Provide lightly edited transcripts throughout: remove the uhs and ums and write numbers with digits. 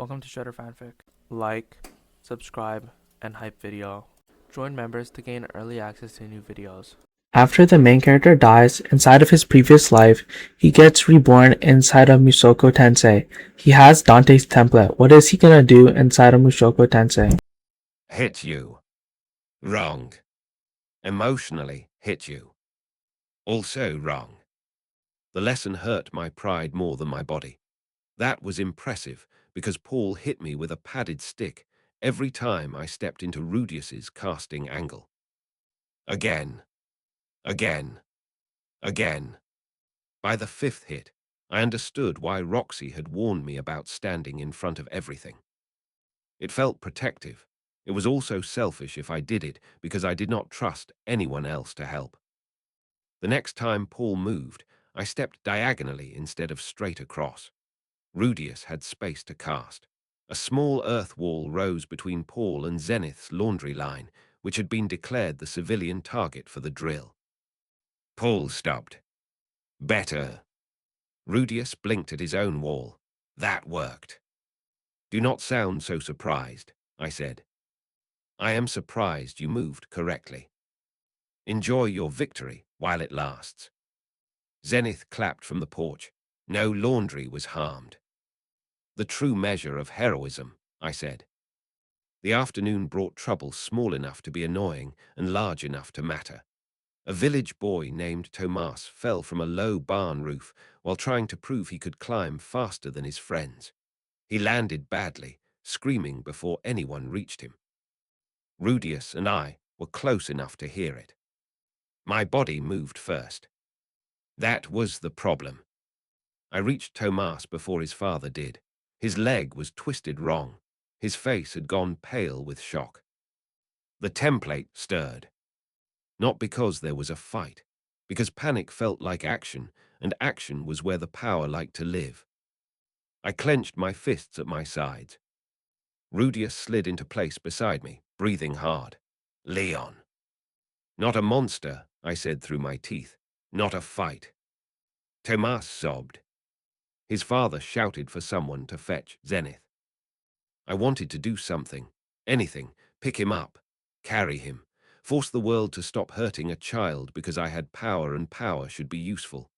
Welcome to Shredder Fanfic. Like, subscribe, and hype video. Join members to gain early access to new videos. After the main character dies inside of his previous life, he gets reborn inside of Mushoku Tensei. He has Dante's template. What is he gonna do inside of Mushoku Tensei? Hit you. Wrong. Emotionally hit you. Also wrong. The lesson hurt my pride more than my body. That was impressive because Paul hit me with a padded stick every time I stepped into Rudius's casting angle. Again. Again. Again. By the fifth hit, I understood why Roxy had warned me about standing in front of everything. It felt protective. It was also selfish if I did it because I did not trust anyone else to help. The next time Paul moved, I stepped diagonally instead of straight across. Rudius had space to cast. A small earth wall rose between Paul and Zenith's laundry line, which had been declared the civilian target for the drill. Paul stopped. Better. Rudius blinked at his own wall. That worked. Do not sound so surprised, I said. I am surprised you moved correctly. Enjoy your victory while it lasts. Zenith clapped from the porch. No laundry was harmed. The true measure of heroism, I said. The afternoon brought trouble small enough to be annoying and large enough to matter. A village boy named Tomas fell from a low barn roof while trying to prove he could climb faster than his friends. He landed badly, screaming before anyone reached him. Rudius and I were close enough to hear it. My body moved first. That was the problem. I reached Tomas before his father did. His leg was twisted wrong. His face had gone pale with shock. The template stirred. Not because there was a fight, because panic felt like action, and action was where the power liked to live. I clenched my fists at my sides. Rudius slid into place beside me, breathing hard. Leon. Not a monster, I said through my teeth. Not a fight. Tomas sobbed. His father shouted for someone to fetch Zenith. I wanted to do something, anything, pick him up, carry him, force the world to stop hurting a child because I had power and power should be useful.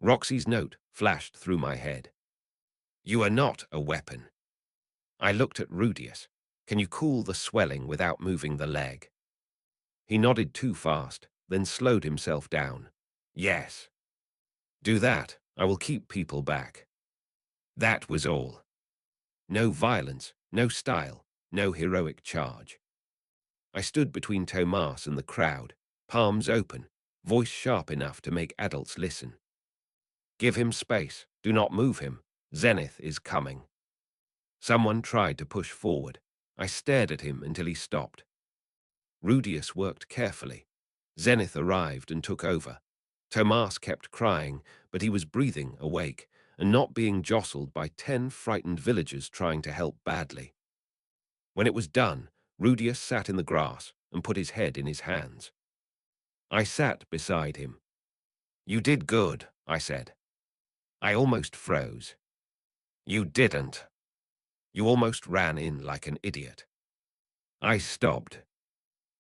Roxy's note flashed through my head. You are not a weapon. I looked at Rudius. Can you cool the swelling without moving the leg? He nodded too fast, then slowed himself down. Yes. Do that, I will keep people back. That was all. No violence, no style, no heroic charge. I stood between Tomas and the crowd, palms open, voice sharp enough to make adults listen. Give him space, do not move him. Zenith is coming. Someone tried to push forward. I stared at him until he stopped. Rudius worked carefully. Zenith arrived and took over. Tomas kept crying, but he was breathing awake and not being jostled by 10 frightened villagers trying to help badly. When it was done, Rudius sat in the grass and put his head in his hands. I sat beside him. You did good, I said. I almost froze. You didn't. You almost ran in like an idiot. I stopped.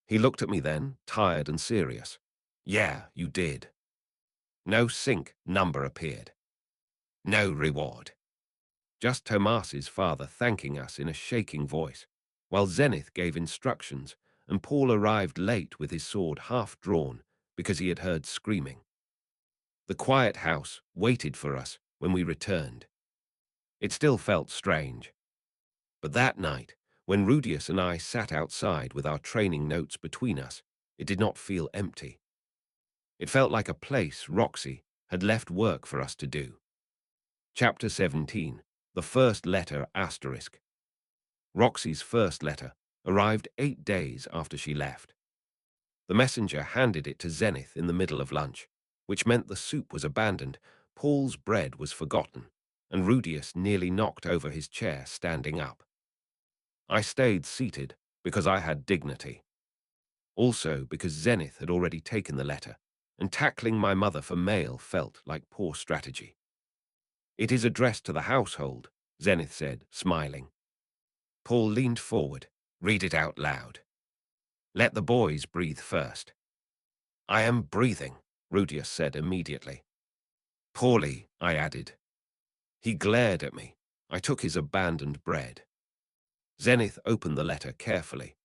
He looked at me then, tired and serious. Yeah, you did. No sync number appeared. No reward. Just Tomas's father thanking us in a shaking voice, while Zenith gave instructions and Paul arrived late with his sword half drawn because he had heard screaming. The quiet house waited for us when we returned. It still felt strange. But that night, when Rudius and I sat outside with our training notes between us, it did not feel empty. It felt like a place Roxy had left work for us to do. Chapter 17, The First Letter Asterisk. Roxy's first letter arrived 8 days after she left. The messenger handed it to Zenith in the middle of lunch, which meant the soup was abandoned, Paul's bread was forgotten, and Rudius nearly knocked over his chair standing up. I stayed seated because I had dignity. Also because Zenith had already taken the letter, and tackling my mother for mail felt like poor strategy. It is addressed to the household, Zenith said, smiling. Paul leaned forward. Read it out loud. Let the boys breathe first. I am breathing, Rudius said immediately. Poorly, I added. He glared at me. I took his abandoned bread. Zenith opened the letter carefully.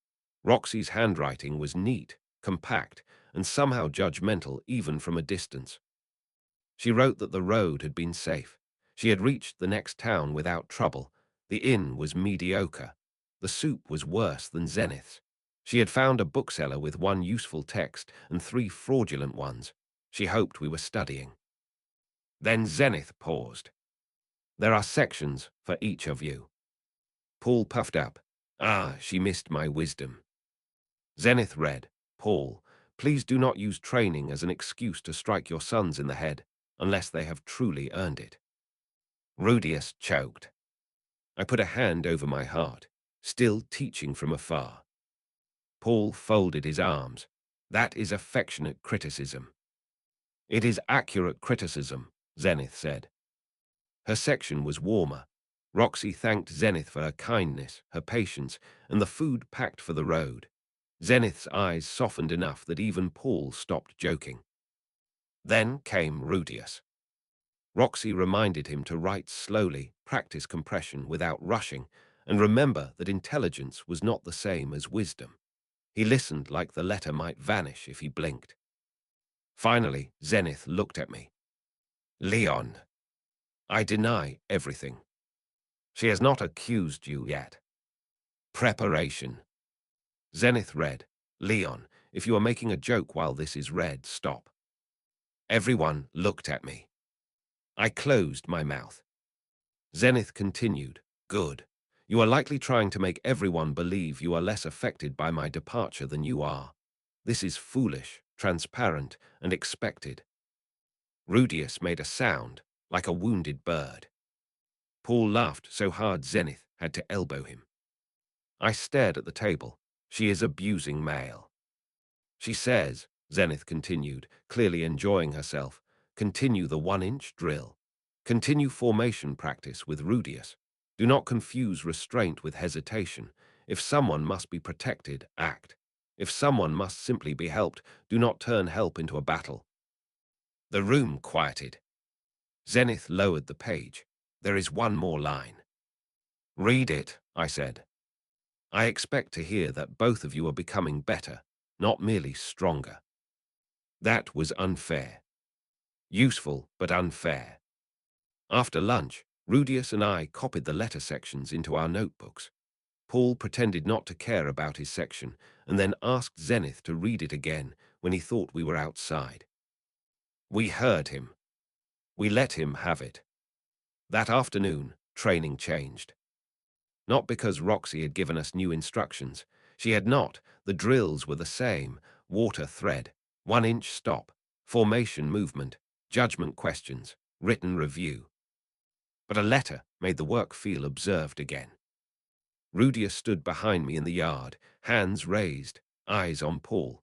Roxy's handwriting was neat, compact, and somehow judgmental even from a distance. She wrote that the road had been safe. She had reached the next town without trouble. The inn was mediocre. The soup was worse than Zenith's. She had found a bookseller with one useful text and 3 fraudulent ones. She hoped we were studying. Then Zenith paused. There are sections for each of you. Paul puffed up. Ah, she missed my wisdom. Zenith read, Paul, please do not use training as an excuse to strike your sons in the head, unless they have truly earned it. Rudius choked. I put a hand over my heart, still teaching from afar. Paul folded his arms. That is affectionate criticism. It is accurate criticism, Zenith said. Her section was warmer. Roxy thanked Zenith for her kindness, her patience, and the food packed for the road. Zenith's eyes softened enough that even Paul stopped joking. Then came Rudius. Roxy reminded him to write slowly, practice compression without rushing, and remember that intelligence was not the same as wisdom. He listened like the letter might vanish if he blinked. Finally, Zenith looked at me. Leon, I deny everything. She has not accused you yet. Preparation. Zenith read, Leon, if you are making a joke while this is read, stop. Everyone looked at me. I closed my mouth. Zenith continued, good. You are likely trying to make everyone believe you are less affected by my departure than you are. This is foolish, transparent, and expected. Rudius made a sound, like a wounded bird. Paul laughed so hard Zenith had to elbow him. I stared at the table. She is abusing Mael. She says, Zenith continued, clearly enjoying herself, continue the 1-inch drill. Continue formation practice with Rudius. Do not confuse restraint with hesitation. If someone must be protected, act. If someone must simply be helped, do not turn help into a battle. The room quieted. Zenith lowered the page. There is one more line. Read it, I said. I expect to hear that both of you are becoming better, not merely stronger. That was unfair. Useful, but unfair. After lunch, Rudius and I copied the letter sections into our notebooks. Paul pretended not to care about his section and then asked Zenith to read it again when he thought we were outside. We heard him. We let him have it. That afternoon, training changed. Not because Roxy had given us new instructions. She had not. The drills were the same. Water thread, 1-inch stop, formation movement, judgment questions, written review. But a letter made the work feel observed again. Rudius stood behind me in the yard, hands raised, eyes on Paul.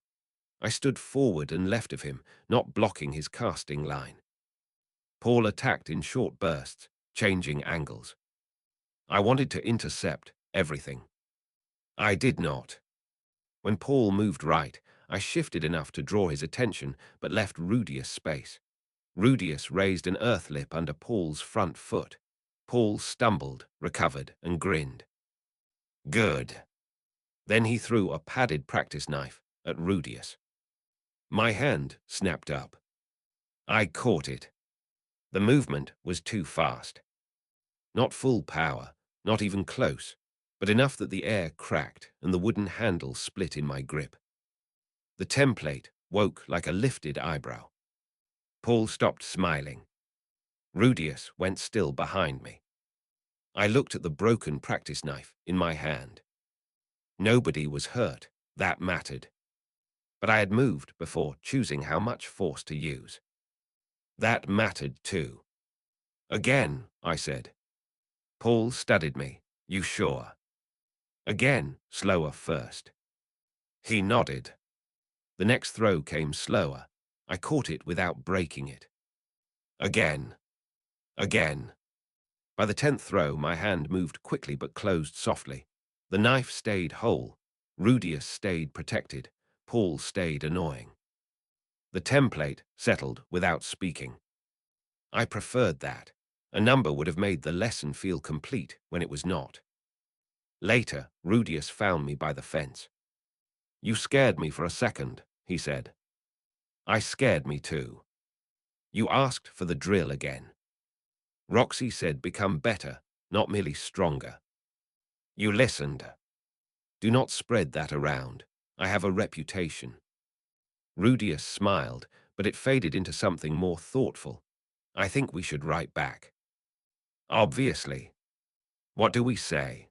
I stood forward and left of him, not blocking his casting line. Paul attacked in short bursts, changing angles. I wanted to intercept everything. I did not. When Paul moved right, I shifted enough to draw his attention, but left Rudius space. Rudius raised an earth lip under Paul's front foot. Paul stumbled, recovered, and grinned. Good. Then he threw a padded practice knife at Rudius. My hand snapped up. I caught it. The movement was too fast. Not full power, not even close, but enough that the air cracked and the wooden handle split in my grip. The template woke like a lifted eyebrow. Paul stopped smiling. Rudius went still behind me. I looked at the broken practice knife in my hand. Nobody was hurt. That mattered. But I had moved before choosing how much force to use. That mattered too. Again, I said. Paul studied me. You sure? Again, slower first. He nodded. The next throw came slower. I caught it without breaking it. Again. Again. By the 10th throw, my hand moved quickly but closed softly. The knife stayed whole. Rudius stayed protected. Paul stayed annoying. The template settled without speaking. I preferred that. A number would have made the lesson feel complete when it was not. Later, Rudius found me by the fence. "You scared me for a second," he said. "I scared me too. You asked for the drill again. Roxy said become better, not merely stronger. You listened. Do not spread that around. I have a reputation." Rudius smiled, but it faded into something more thoughtful. "I think we should write back." "Obviously. What do we say?"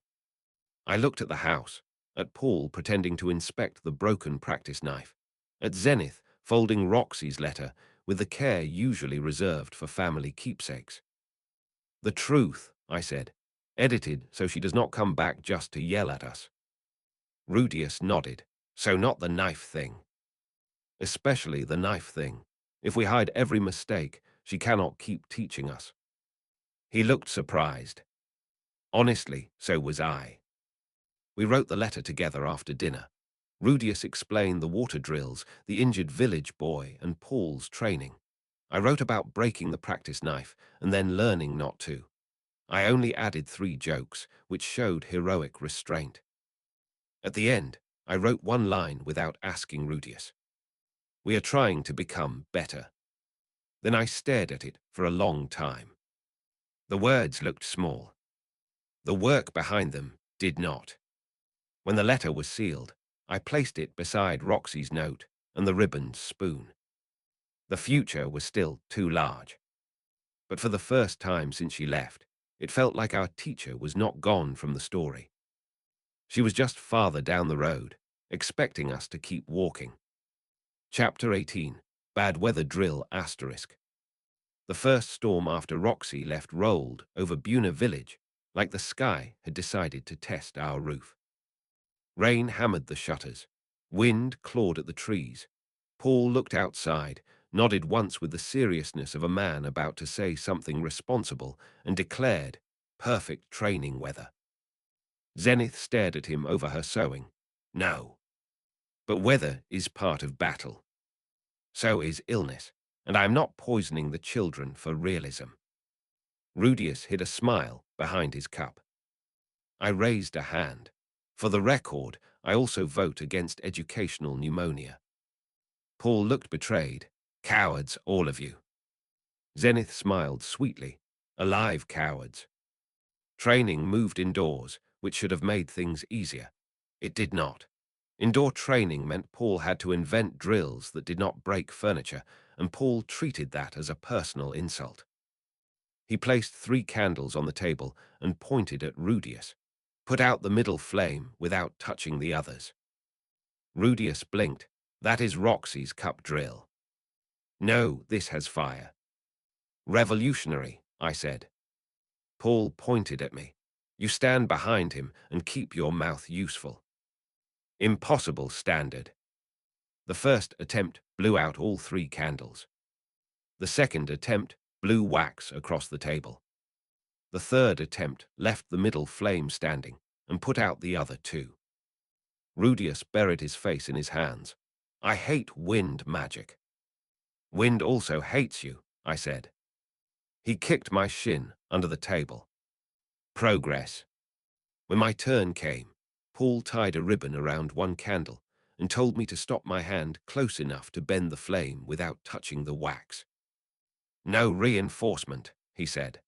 I looked at the house, at Paul pretending to inspect the broken practice knife, at Zenith folding Roxy's letter with the care usually reserved for family keepsakes. "The truth," I said, "edited so she does not come back just to yell at us." Rudius nodded. "So not the knife thing." "Especially the knife thing. If we hide every mistake, she cannot keep teaching us." He looked surprised. Honestly, so was I. We wrote the letter together after dinner. Rudius explained the water drills, the injured village boy, and Paul's training. I wrote about breaking the practice knife and then learning not to. I only added 3 jokes, which showed heroic restraint. At the end, I wrote one line without asking Rudius. "We are trying to become better." Then I stared at it for a long time. The words looked small. The work behind them did not. When the letter was sealed, I placed it beside Roxy's note and the ribboned spoon. The future was still too large. But for the first time since she left, it felt like our teacher was not gone from the story. She was just farther down the road, expecting us to keep walking. Chapter 18, Bad Weather Drill ***. The first storm after Roxy left rolled over Buna village, like the sky had decided to test our roof. Rain hammered the shutters. Wind clawed at the trees. Paul looked outside, nodded once with the seriousness of a man about to say something responsible, and declared, "Perfect training weather." Zenith stared at him over her sewing. "No. But weather is part of battle. So is illness, and I am not poisoning the children for realism." Rudius hid a smile behind his cup. I raised a hand. For the record, I also vote against educational pneumonia. Paul looked betrayed. "Cowards, all of you." Zenith smiled sweetly. "Alive cowards." Training moved indoors, which should have made things easier. It did not. Indoor training meant Paul had to invent drills that did not break furniture, and Paul treated that as a personal insult. He placed 3 candles on the table and pointed at Rudius. "Put out the middle flame without touching the others." Rudius blinked. "That is Roxy's cup drill." "No, this has fire." "Revolutionary," I said. Paul pointed at me. "You stand behind him and keep your mouth useful." Impossible standard. The first attempt blew out all 3 candles. The second attempt blew wax across the table. The third attempt left the middle flame standing and put out the other 2. Rudius buried his face in his hands. "I hate wind magic." "Wind also hates you," I said. He kicked my shin under the table. Progress. When my turn came, Paul tied a ribbon around one candle and told me to stop my hand close enough to bend the flame without touching the wax. "No reinforcement," he said.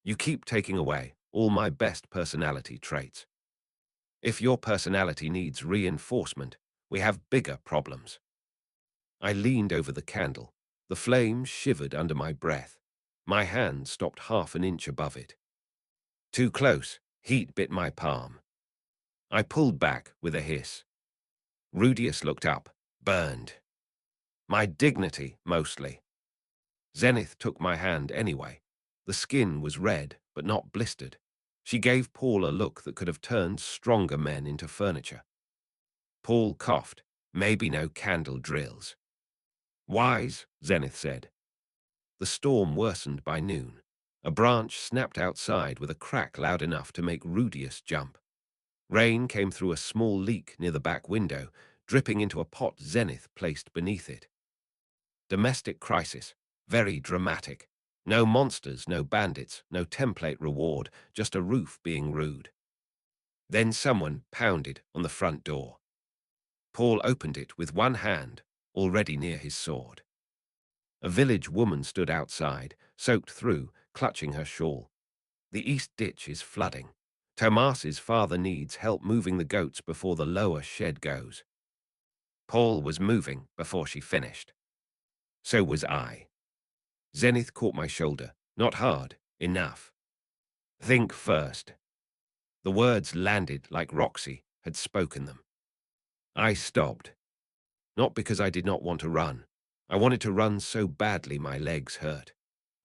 "You keep taking away all my best personality traits. If your personality needs reinforcement, we have bigger problems." I leaned over the candle. The flame shivered under my breath. My hand stopped half an inch above it. Too close, heat bit my palm. I pulled back with a hiss. Rudius looked up, burned. My dignity, mostly. Zenith took my hand anyway. The skin was red, but not blistered. She gave Paul a look that could have turned stronger men into furniture. Paul coughed. "Maybe no candle drills." "Wise," Zenith said. The storm worsened by noon. A branch snapped outside with a crack loud enough to make Rudius jump. Rain came through a small leak near the back window, dripping into a pot Zenith placed beneath it. Domestic crisis. Very dramatic. No monsters, no bandits, no template reward, just a roof being rude. Then someone pounded on the front door. Paul opened it with one hand, already near his sword. A village woman stood outside, soaked through, clutching her shawl. The east ditch is flooding. Tomas's father needs help moving the goats before the lower shed goes. Paul was moving before she finished. So was I. Zenith caught my shoulder. Not hard, enough. Think first. The words landed like Roxy had spoken them. I stopped. Not because I did not want to run. I wanted to run so badly my legs hurt.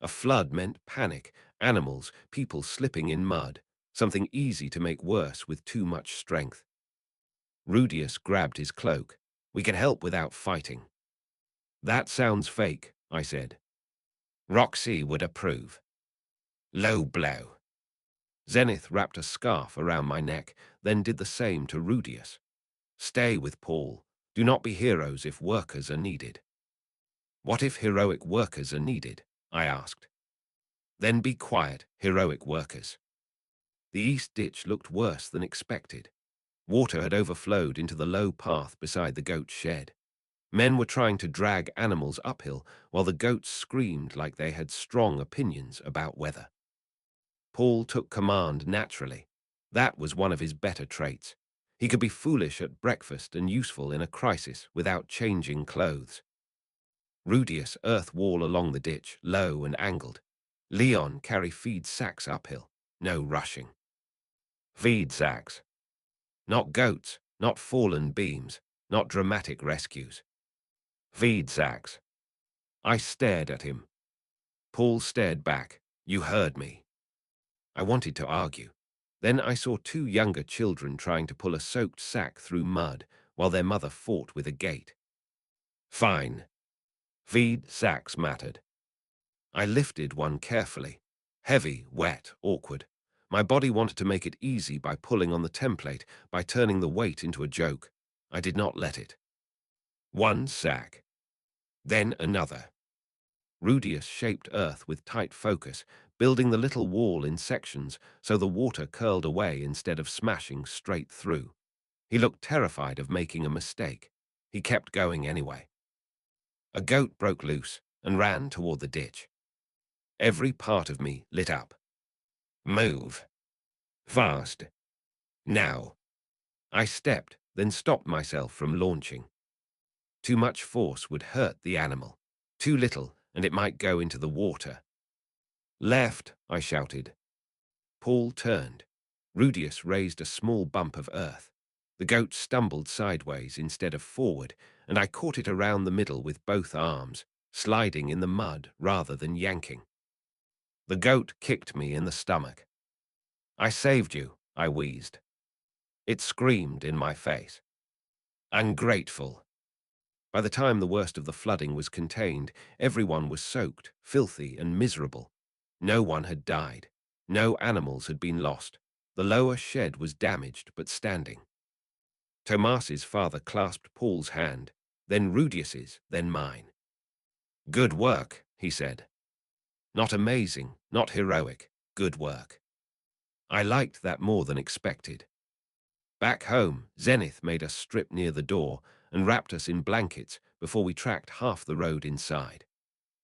A flood meant panic, animals, people slipping in mud, something easy to make worse with too much strength. Rudius grabbed his cloak. We can help without fighting. That sounds fake, I said. Roxy would approve. Low blow. Zenith wrapped a scarf around my neck, then did the same to Rudius. Stay with Paul. Do not be heroes if workers are needed. What if heroic workers are needed? I asked. Then be quiet, heroic workers. The east ditch looked worse than expected. Water had overflowed into the low path beside the goat shed. Men were trying to drag animals uphill, while the goats screamed like they had strong opinions about weather. Paul took command naturally. That was one of his better traits. He could be foolish at breakfast and useful in a crisis without changing clothes. Rudius earth wall along the ditch, low and angled. Leon carry feed sacks uphill. No rushing. Feed sacks. Not goats, not fallen beams, not dramatic rescues. Feed sacks. I stared at him. Paul stared back. You heard me. I wanted to argue. Then I saw two younger children trying to pull a soaked sack through mud while their mother fought with a gate. Fine. Feed sacks mattered. I lifted one carefully. Heavy, wet, awkward. My body wanted to make it easy by pulling on the template, by turning the weight into a joke. I did not let it. One sack. Then another. Rudius shaped earth with tight focus, building the little wall in sections so the water curled away instead of smashing straight through. He looked terrified of making a mistake. He kept going anyway. A goat broke loose and ran toward the ditch. Every part of me lit up. Move. Fast. Now. I stepped, then stopped myself from launching. Too much force would hurt the animal. Too little, and it might go into the water. Left, I shouted. Paul turned. Rudius raised a small bump of earth. The goat stumbled sideways instead of forward, and I caught it around the middle with both arms, sliding in the mud rather than yanking. The goat kicked me in the stomach. I saved you, I wheezed. It screamed in my face. Ungrateful. By the time the worst of the flooding was contained, everyone was soaked, filthy, and miserable. No one had died. No animals had been lost. The lower shed was damaged but standing. Tomas's father clasped Paul's hand, then Rudius's, then mine. Good work, he said. Not amazing, not heroic, good work. I liked that more than expected. Back home, Zenith made us strip near the door and wrapped us in blankets before we tracked half the road inside.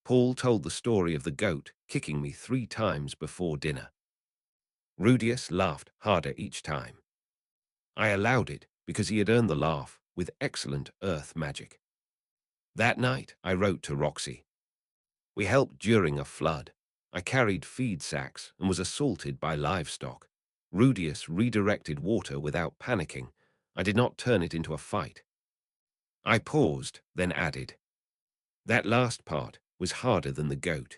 Paul told the story of the goat kicking me 3 times before dinner. Rudius laughed harder each time. I allowed it because he had earned the laugh with excellent earth magic. That night, I wrote to Roxy. We helped during a flood. I carried feed sacks and was assaulted by livestock. Rudius redirected water without panicking. I did not turn it into a fight. I paused, then added. That last part was harder than the goat.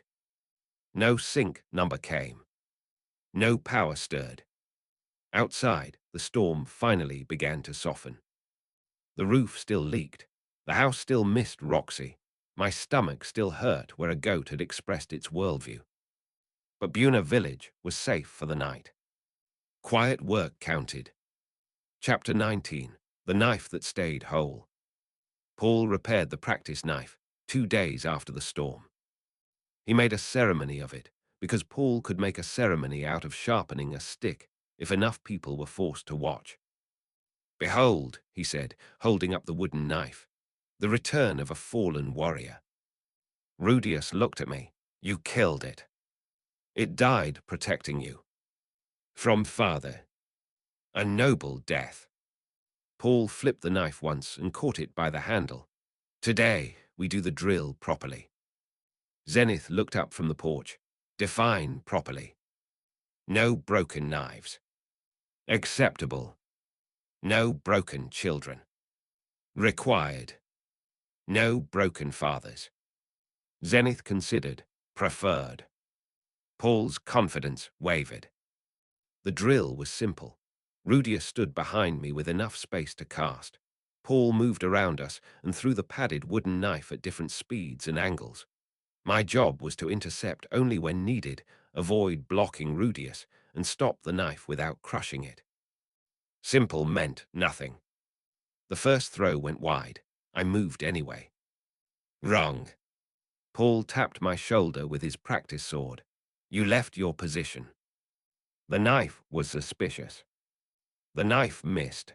No sync number came. No power stirred. Outside, the storm finally began to soften. The roof still leaked. The house still missed Roxy. My stomach still hurt where a goat had expressed its worldview. But Buna village was safe for the night. Quiet work counted. Chapter 19. The Knife That Stayed Whole. Paul repaired the practice knife 2 days after the storm. He made a ceremony of it, because Paul could make a ceremony out of sharpening a stick if enough people were forced to watch. "Behold," he said, holding up the wooden knife, "the return of a fallen warrior." Rudius looked at me. "You killed it. It died protecting you. From father. A noble death." Paul flipped the knife once and caught it by the handle. "Today, we do the drill properly." Zenith looked up from the porch. "Define properly. No broken knives. Acceptable. No broken children. Required. No broken fathers." Zenith considered. Preferred. Paul's confidence wavered. The drill was simple. Rudius stood behind me with enough space to cast. Paul moved around us and threw the padded wooden knife at different speeds and angles. My job was to intercept only when needed, avoid blocking Rudius, and stop the knife without crushing it. Simple meant nothing. The first throw went wide. I moved anyway. Wrong. Paul tapped my shoulder with his practice sword. "You left your position." The knife was suspicious. The knife missed.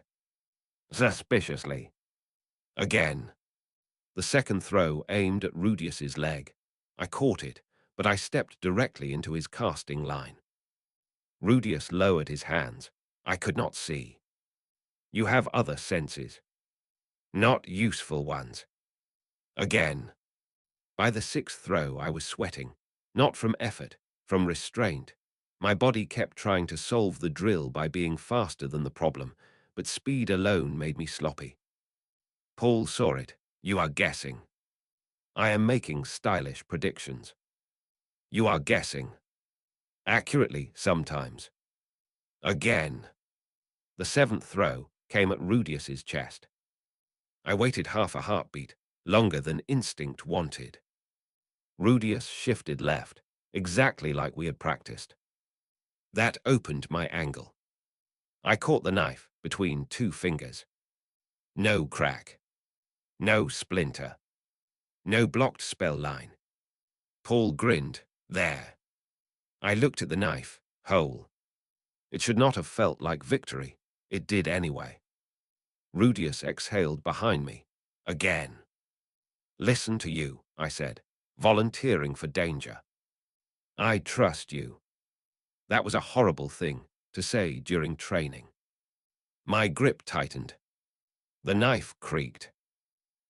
Suspiciously. Again. The second throw aimed at Rudius's leg. I caught it, but I stepped directly into his casting line. Rudius lowered his hands. I could not see. "You have other senses. Not useful ones." Again. By the sixth throw, I was sweating. Not from effort, from restraint. My body kept trying to solve the drill by being faster than the problem, but speed alone made me sloppy. Paul saw it. "You are guessing." "I am making stylish predictions." "You are guessing." "Accurately, sometimes." Again. The seventh throw came at Rudius's chest. I waited half a heartbeat, longer than instinct wanted. Rudius shifted left, exactly like we had practiced. That opened my angle. I caught the knife between 2 fingers. No crack. No splinter. No blocked spell line. Paul grinned. "There." I looked at the knife, whole. It should not have felt like victory. It did anyway. Rudius exhaled behind me. Again. "Listen to you," I said, volunteering for danger. "I trust you." That was a horrible thing to say during training. My grip tightened. The knife creaked.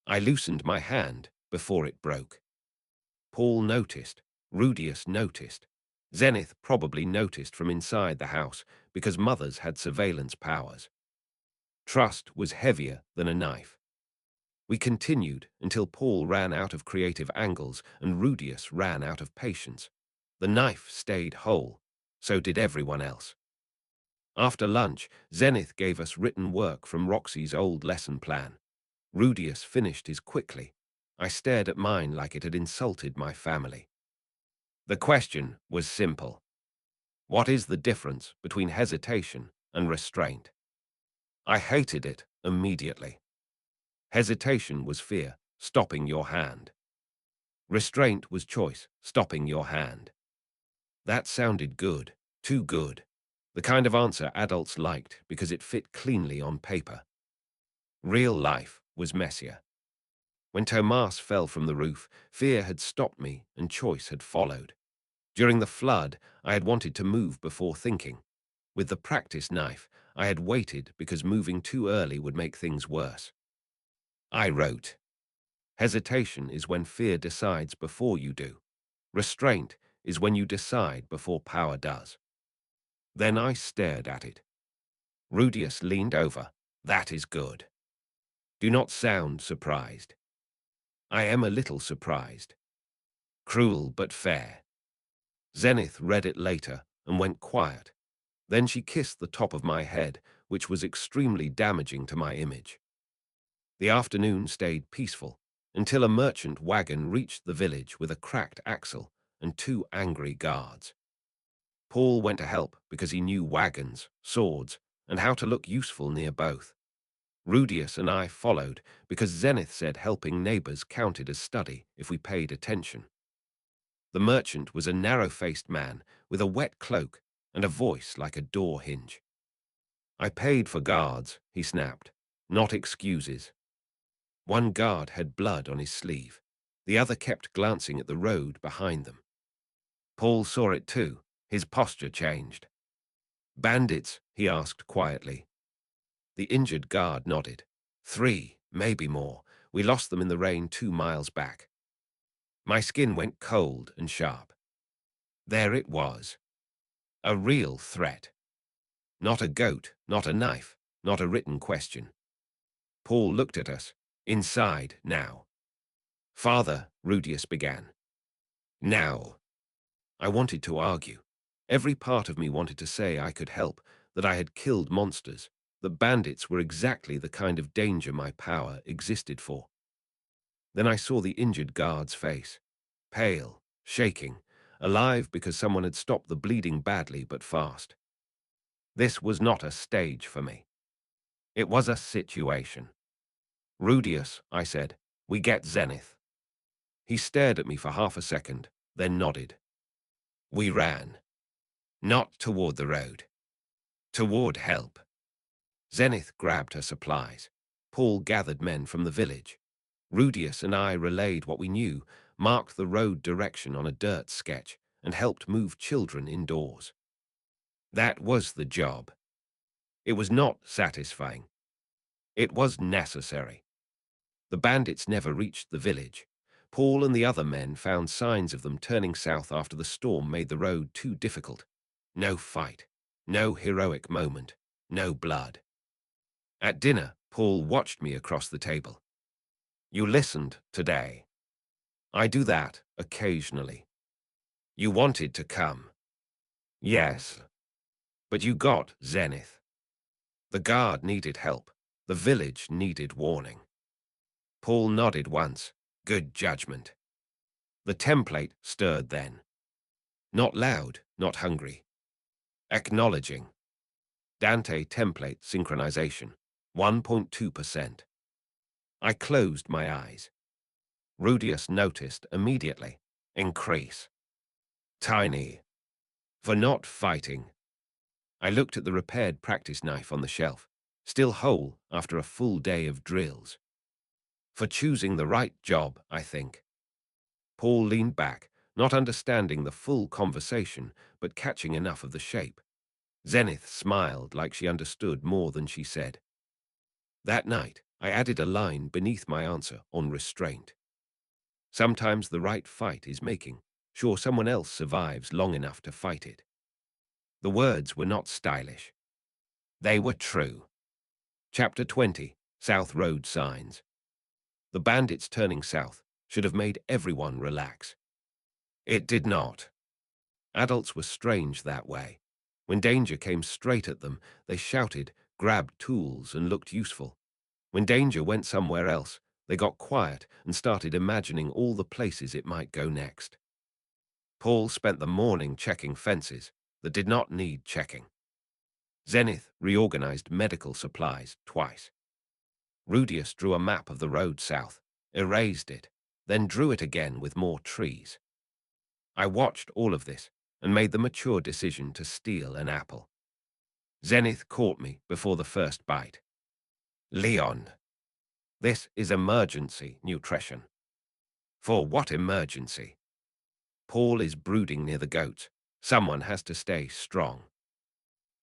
I loosened my hand before it broke. Paul noticed. Rudius noticed. Zenith probably noticed from inside the house because mothers had surveillance powers. Trust was heavier than a knife. We continued until Paul ran out of creative angles and Rudius ran out of patience. The knife stayed whole. So did everyone else. After lunch, Zenith gave us written work from Roxy's old lesson plan. Rudius finished his quickly. I stared at mine like it had insulted my family. The question was simple. What is the difference between hesitation and restraint? I hated it immediately. Hesitation was fear, stopping your hand. Restraint was choice, stopping your hand. That sounded good, too good. The kind of answer adults liked because it fit cleanly on paper. Real life was messier. When Tomas fell from the roof, fear had stopped me and choice had followed. During the flood, I had wanted to move before thinking. With the practice knife, I had waited because moving too early would make things worse. I wrote, "Hesitation is when fear decides before you do. Restraint is when you decide before power does." Then I stared at it. Rudius leaned over. "That is good. Do not sound surprised." "I am a little surprised." "Cruel but fair." Zenith read it later and went quiet. Then she kissed the top of my head, which was extremely damaging to my image. The afternoon stayed peaceful until a merchant wagon reached the village with a cracked axle and 2 angry guards. Paul went to help because he knew wagons, swords, and how to look useful near both. Rudius and I followed because Zenith said helping neighbors counted as study if we paid attention. The merchant was a narrow-faced man with a wet cloak and a voice like a door hinge. I paid for guards, he snapped, not excuses. One guard had blood on his sleeve. The other kept glancing at the road behind them. Paul saw it too. His posture changed. Bandits, he asked quietly. The injured guard nodded. 3, maybe more. We lost them in the rain 2 miles back. My skin went cold and sharp. There it was. A real threat. Not a goat, not a knife, not a written question. Paul looked at us. Inside, now. Father, Rudius began. Now. I wanted to argue. Every part of me wanted to say I could help, that I had killed monsters, that bandits were exactly the kind of danger my power existed for. Then I saw the injured guard's face. Pale, shaking, alive because someone had stopped the bleeding badly but fast. This was not a stage for me. It was a situation. Rudius, I said, we get Zenith. He stared at me for half a second, then nodded. We ran. Not toward the road. Toward help. Zenith grabbed her supplies. Paul gathered men from the village. Rudius and I relayed what we knew, marked the road direction on a dirt sketch, and helped move children indoors. That was the job. It was not satisfying. It was necessary. The bandits never reached the village. Paul and the other men found signs of them turning south after the storm made the road too difficult. No fight. No heroic moment. No blood. At dinner, Paul watched me across the table. You listened today. I do that occasionally. You wanted to come. Yes. But you got Zenith. The guard needed help. The village needed warning. Paul nodded once. Good judgment. The template stirred then. Not loud, not hungry. Acknowledging. Dante template synchronization. 1.2%. I closed my eyes. Rudius noticed immediately. Increase. Tiny. For not fighting. I looked at the repaired practice knife on the shelf, still whole after a full day of drills. For choosing the right job, I think. Paul leaned back, not understanding the full conversation, but catching enough of the shape. Zenith smiled like she understood more than she said. That night, I added a line beneath my answer on restraint. Sometimes the right fight is making sure someone else survives long enough to fight it. The words were not stylish. They were true. Chapter 20, South Road Signs. The bandits turning south should have made everyone relax. It did not. Adults were strange that way. When danger came straight at them, they shouted, grabbed tools, and looked useful. When danger went somewhere else, they got quiet and started imagining all the places it might go next. Paul spent the morning checking fences that did not need checking. Zenith reorganized medical supplies twice. Rudius drew a map of the road south, erased it, then drew it again with more trees. I watched all of this and made the mature decision to steal an apple. Zenith caught me before the first bite. Leon, this is emergency nutrition. For what emergency? Paul is brooding near the goats. Someone has to stay strong.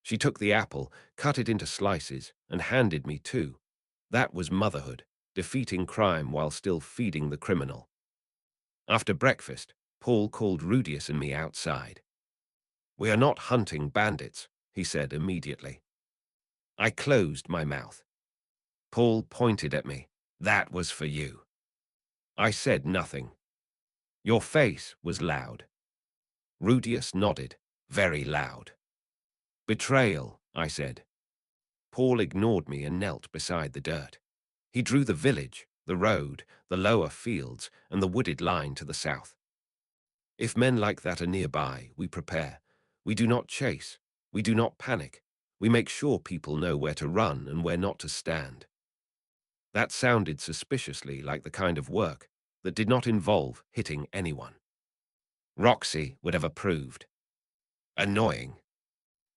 She took the apple, cut it into slices, and handed me 2. That was motherhood, defeating crime while still feeding the criminal. After breakfast, Paul called Rudius and me outside. We are not hunting bandits, he said immediately. I closed my mouth. Paul pointed at me. That was for you. I said nothing. Your face was loud. Rudius nodded, very loud. Betrayal, I said. Paul ignored me and knelt beside the dirt. He drew the village, the road, the lower fields, and the wooded line to the south. If men like that are nearby, we prepare. We do not chase. We do not panic. We make sure people know where to run and where not to stand. That sounded suspiciously like the kind of work that did not involve hitting anyone. Roxy would have approved. Annoying.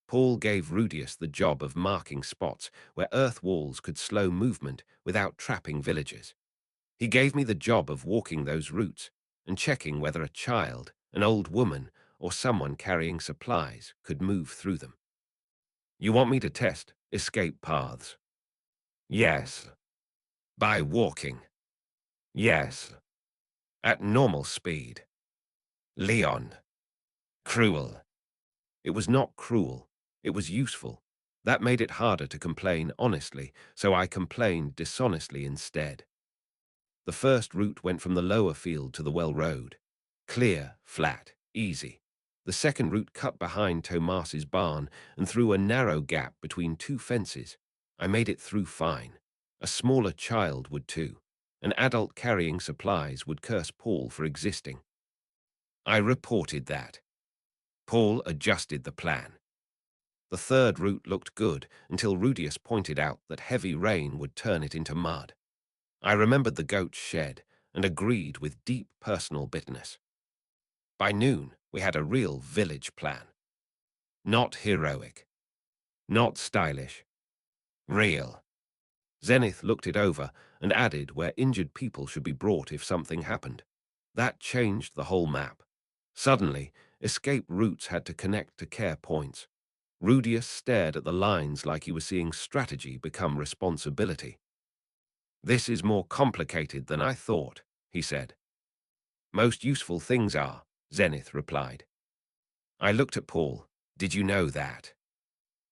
Paul gave Rudius the job of marking spots where earth walls could slow movement without trapping villagers. He gave me the job of walking those routes and checking whether a child, an old woman, or someone carrying supplies could move through them. You want me to test escape paths? Yes. By walking? Yes. At normal speed? Leon. Cruel. It was not cruel. It was useful. That made it harder to complain honestly, so I complained dishonestly instead. The first route went from the lower field to the well road. Clear, flat, easy. The second route cut behind Tomas's barn and through a narrow gap between two fences. I made it through fine. A smaller child would too. An adult carrying supplies would curse Paul for existing. I reported that. Paul adjusted the plan. The third route looked good until Rudius pointed out that heavy rain would turn it into mud. I remembered the goat's shed and agreed with deep personal bitterness. By noon, we had a real village plan. Not heroic. Not stylish. Real. Zenith looked it over and added where injured people should be brought if something happened. That changed the whole map. Suddenly, escape routes had to connect to care points. Rudius stared at the lines like he was seeing strategy become responsibility. This is more complicated than I thought, he said. Most useful things are, Zenith replied. I looked at Paul. Did you know that?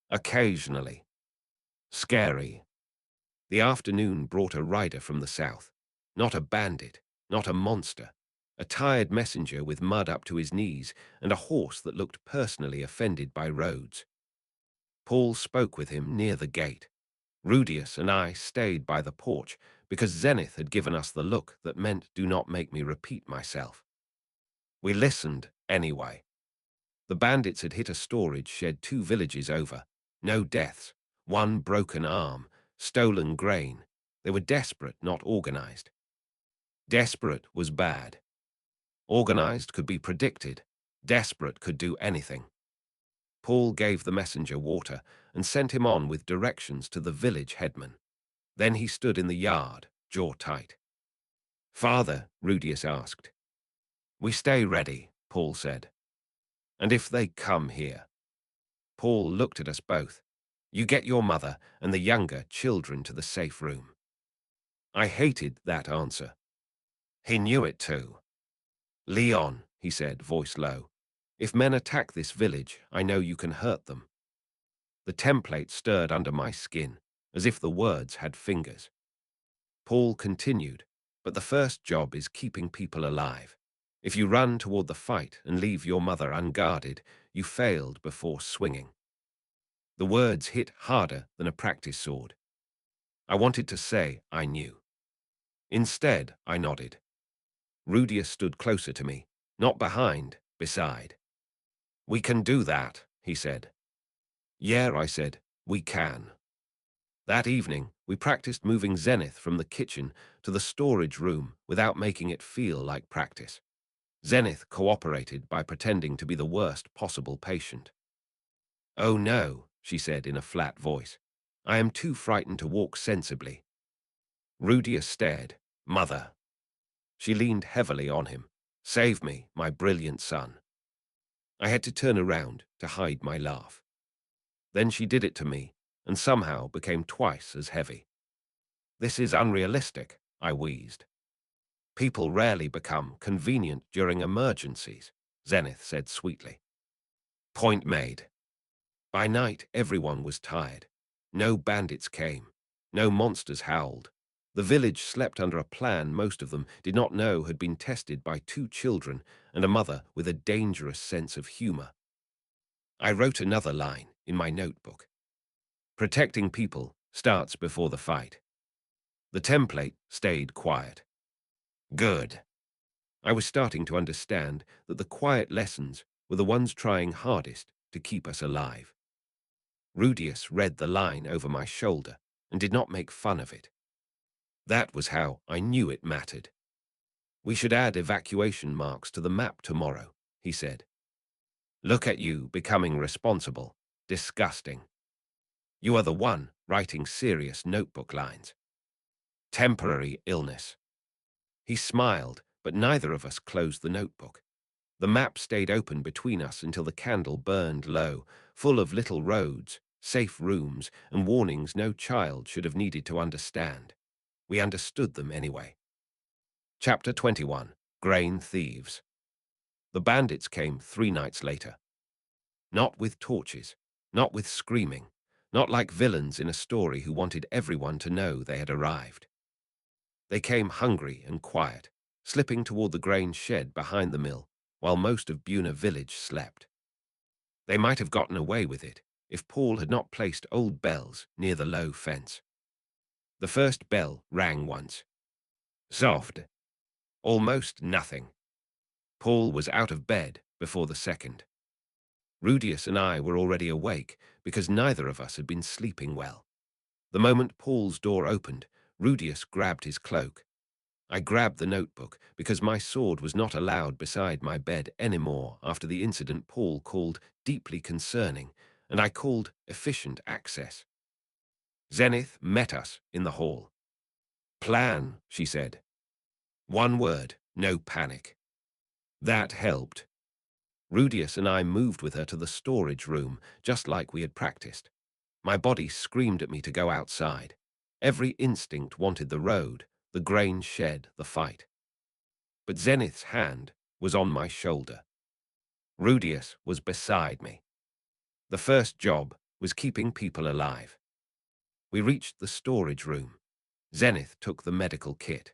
Occasionally. Scary. The afternoon brought a rider from the south. Not a bandit, not a monster. A tired messenger with mud up to his knees and a horse that looked personally offended by roads. Paul spoke with him near the gate. Rudius and I stayed by the porch because Zenith had given us the look that meant do not make me repeat myself. We listened anyway. The bandits had hit a storage shed 2 villages over. No deaths, 1 broken arm, stolen grain. They were desperate, not organized. Desperate was bad. Organized could be predicted. Desperate could do anything. Paul gave the messenger water and sent him on with directions to the village headman. Then he stood in the yard, jaw tight. Father, Rudius asked. We stay ready, Paul said. And if they come here? Paul looked at us both. You get your mother and the younger children to the safe room. I hated that answer. He knew it too. Leon, he said, voice low. If men attack this village, I know you can hurt them. The template stirred under my skin, as if the words had fingers. Paul continued, but the first job is keeping people alive. If you run toward the fight and leave your mother unguarded, you failed before swinging. The words hit harder than a practice sword. I wanted to say I knew. Instead, I nodded. Rudius stood closer to me, not behind, beside. We can do that, he said. Yeah, I said, we can. That evening, we practiced moving Zenith from the kitchen to the storage room without making it feel like practice. Zenith cooperated by pretending to be the worst possible patient. Oh no, she said in a flat voice. I am too frightened to walk sensibly. Rudius stared. Mother. She leaned heavily on him. Save me, my brilliant son. I had to turn around to hide my laugh. Then she did it to me, and somehow became twice as heavy. This is unrealistic, I wheezed. People rarely become convenient during emergencies, Zenith said sweetly. Point made. By night, everyone was tired. No bandits came. No monsters howled. The village slept under a plan most of them did not know had been tested by 2 children and a mother with a dangerous sense of humor. I wrote another line in my notebook. Protecting people starts before the fight. The template stayed quiet. Good. I was starting to understand that the quiet lessons were the ones trying hardest to keep us alive. Rudius read the line over my shoulder and did not make fun of it. That was how I knew it mattered. We should add evacuation marks to the map tomorrow, he said. Look at you becoming responsible. Disgusting. You are the one writing serious notebook lines. Temporary illness. He smiled, but neither of us closed the notebook. The map stayed open between us until the candle burned low, full of little roads, safe rooms, and warnings no child should have needed to understand. We understood them anyway. Chapter 21. Grain Thieves. The bandits came 3 nights later. Not with torches, not with screaming, not like villains in a story who wanted everyone to know they had arrived. They came hungry and quiet, slipping toward the grain shed behind the mill, while most of Buna village slept. They might have gotten away with it if Paul had not placed old bells near the low fence. The first bell rang once. Soft. Almost nothing. Paul was out of bed before the second. Rudius and I were already awake because neither of us had been sleeping well. The moment Paul's door opened, Rudius grabbed his cloak. I grabbed the notebook because my sword was not allowed beside my bed anymore after the incident Paul called deeply concerning, and I called efficient access. Zenith met us in the hall. Plan, she said. One word, no panic. That helped. Rudius and I moved with her to the storage room, just like we had practiced. My body screamed at me to go outside. Every instinct wanted the road, the grain shed, the fight. But Zenith's hand was on my shoulder. Rudius was beside me. The first job was keeping people alive. We reached the storage room. Zenith took the medical kit.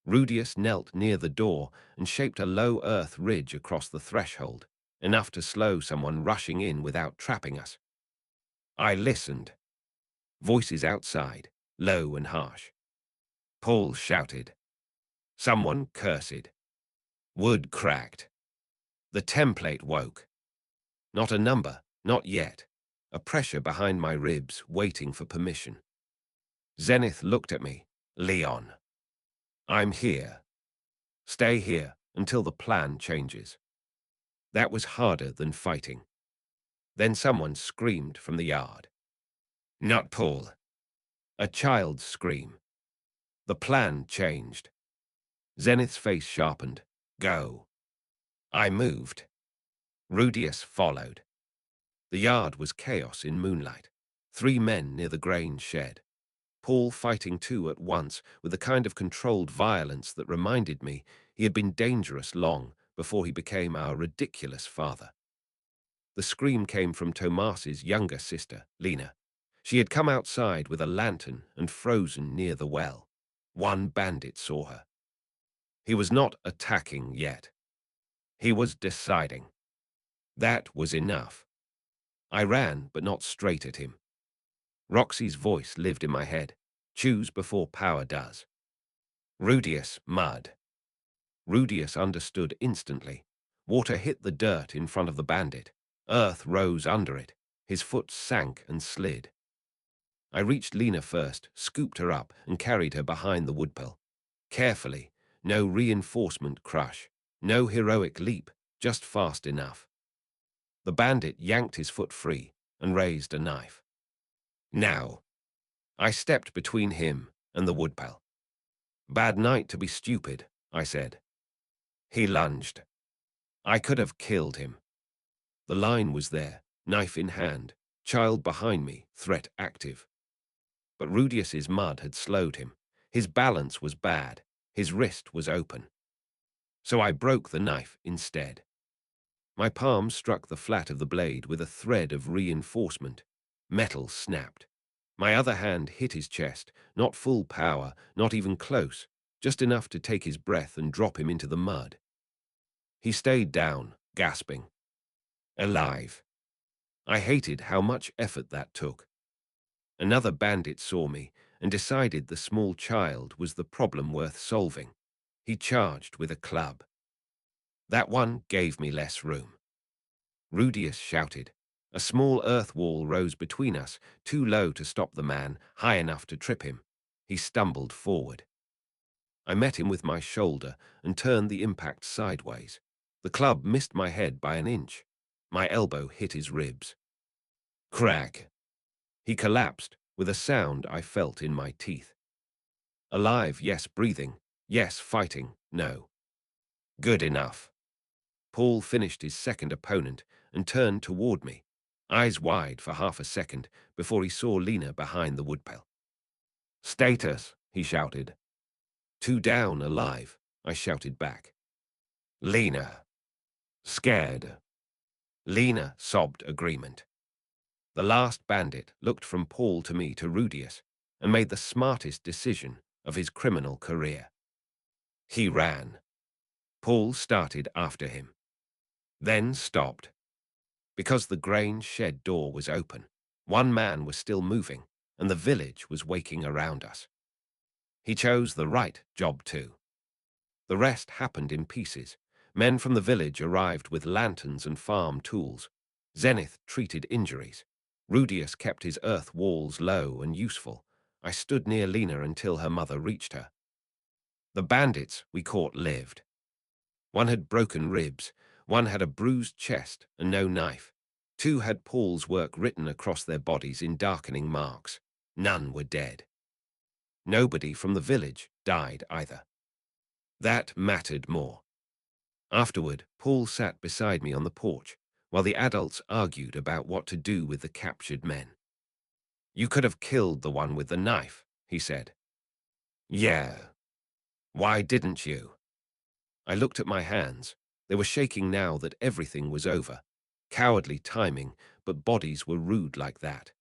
Rudius knelt near the door and shaped a low earth ridge across the threshold, enough to slow someone rushing in without trapping us. I listened. Voices outside, low and harsh. Paul shouted. Someone cursed. Wood cracked. The template woke. Not a number, not yet. A pressure behind my ribs, waiting for permission. Zenith looked at me. Leon. I'm here. Stay here until the plan changes. That was harder than fighting. Then someone screamed from the yard. Not Paul. A child's scream. The plan changed. Zenith's face sharpened. Go. I moved. Rudius followed. The yard was chaos in moonlight. 3 men near the grain shed. Paul fighting 2 at once with the kind of controlled violence that reminded me he had been dangerous long before he became our ridiculous father. The scream came from Tomas's younger sister, Lena. She had come outside with a lantern and frozen near the well. One bandit saw her. He was not attacking yet. He was deciding. That was enough. I ran, but not straight at him. Roxy's voice lived in my head. Choose before power does. Rudius, mud. Rudius understood instantly. Water hit the dirt in front of the bandit. Earth rose under it. His foot sank and slid. I reached Lena first, scooped her up, and carried her behind the woodpile. Carefully, no reinforcement crush, no heroic leap, just fast enough. The bandit yanked his foot free and raised a knife. Now. I stepped between him and the woodpile. Bad night to be stupid, I said. He lunged. I could have killed him. The line was there, knife in hand, child behind me, threat active. But Rudius's mud had slowed him. His balance was bad. His wrist was open. So I broke the knife instead. My palm struck the flat of the blade with a thread of reinforcement. Metal snapped. My other hand hit his chest, not full power, not even close, just enough to take his breath and drop him into the mud. He stayed down, gasping. Alive. I hated how much effort that took. Another bandit saw me and decided the small child was the problem worth solving. He charged with a club. That one gave me less room. Rudius shouted, A small earth wall rose between us, too low to stop the man, high enough to trip him. He stumbled forward. I met him with my shoulder and turned the impact sideways. The club missed my head by an inch. My elbow hit his ribs. Crack! He collapsed with a sound I felt in my teeth. Alive, yes, breathing, yes, fighting, no. Good enough. Paul finished his second opponent and turned toward me, eyes wide for half a second before he saw Lena behind the woodpile. Status, he shouted. Two down, alive, I shouted back. Lena. Scared. Lena sobbed agreement. The last bandit looked from Paul to me to Rudius and made the smartest decision of his criminal career. He ran. Paul started after him, then stopped. Because the grain shed door was open, one man was still moving, and the village was waking around us. He chose the right job too. The rest happened in pieces. Men from the village arrived with lanterns and farm tools. Zenith treated injuries. Rudius kept his earth walls low and useful. I stood near Lena until her mother reached her. The bandits we caught lived. One had broken ribs, one had a bruised chest and no knife. Two had Paul's work written across their bodies in darkening marks. None were dead. Nobody from the village died either. That mattered more. Afterward, Paul sat beside me on the porch, while the adults argued about what to do with the captured men. You could have killed the one with the knife, he said. Yeah. Why didn't you? I looked at my hands. They were shaking now that everything was over. Cowardly timing, but bodies were rude like that.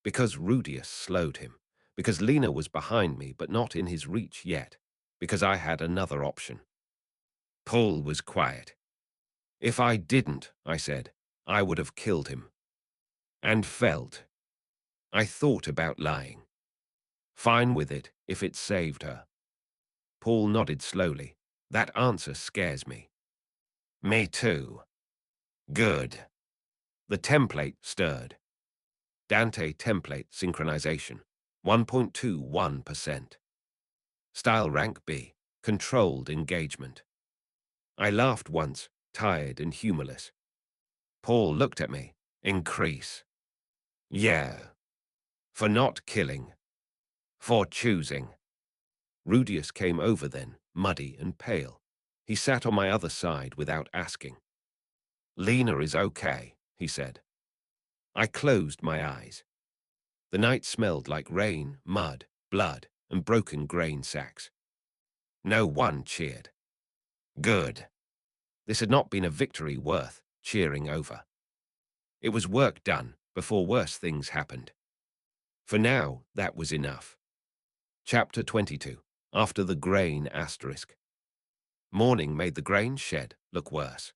Because Rudius slowed him. Because Lena was behind me, but not in his reach yet. Because I had another option. Paul was quiet. If I didn't, I said, I would have killed him. And felt. I thought about lying. Fine with it if it saved her. Paul nodded slowly. That answer scares me. Me too. Good. The template stirred. Dante template synchronization, 1.21%. Style rank B, controlled engagement. I laughed once, tired and humorless. Paul looked at me. Increase. Yeah. For not killing. For choosing. Rudius came over then, muddy and pale. He sat on my other side without asking. Lena is okay, he said. I closed my eyes. The night smelled like rain, mud, blood, and broken grain sacks. No one cheered. Good. This had not been a victory worth cheering over. It was work done before worse things happened. For now, that was enough. Chapter 22. After the grain asterisk. Morning made the grain shed look worse.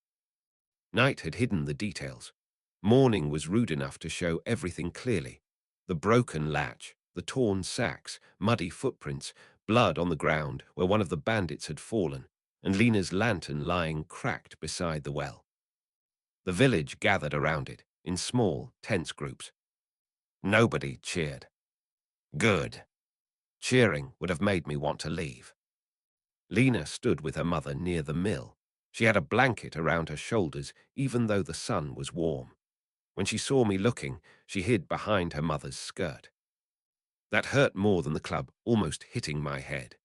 Night had hidden the details. Morning was rude enough to show everything clearly. The broken latch, the torn sacks, muddy footprints, blood on the ground where one of the bandits had fallen, and Lena's lantern lying cracked beside the well. The village gathered around it, in small, tense groups. Nobody cheered. Good. Cheering would have made me want to leave. Lena stood with her mother near the mill. She had a blanket around her shoulders, even though the sun was warm. When she saw me looking, she hid behind her mother's skirt. That hurt more than the club almost hitting my head.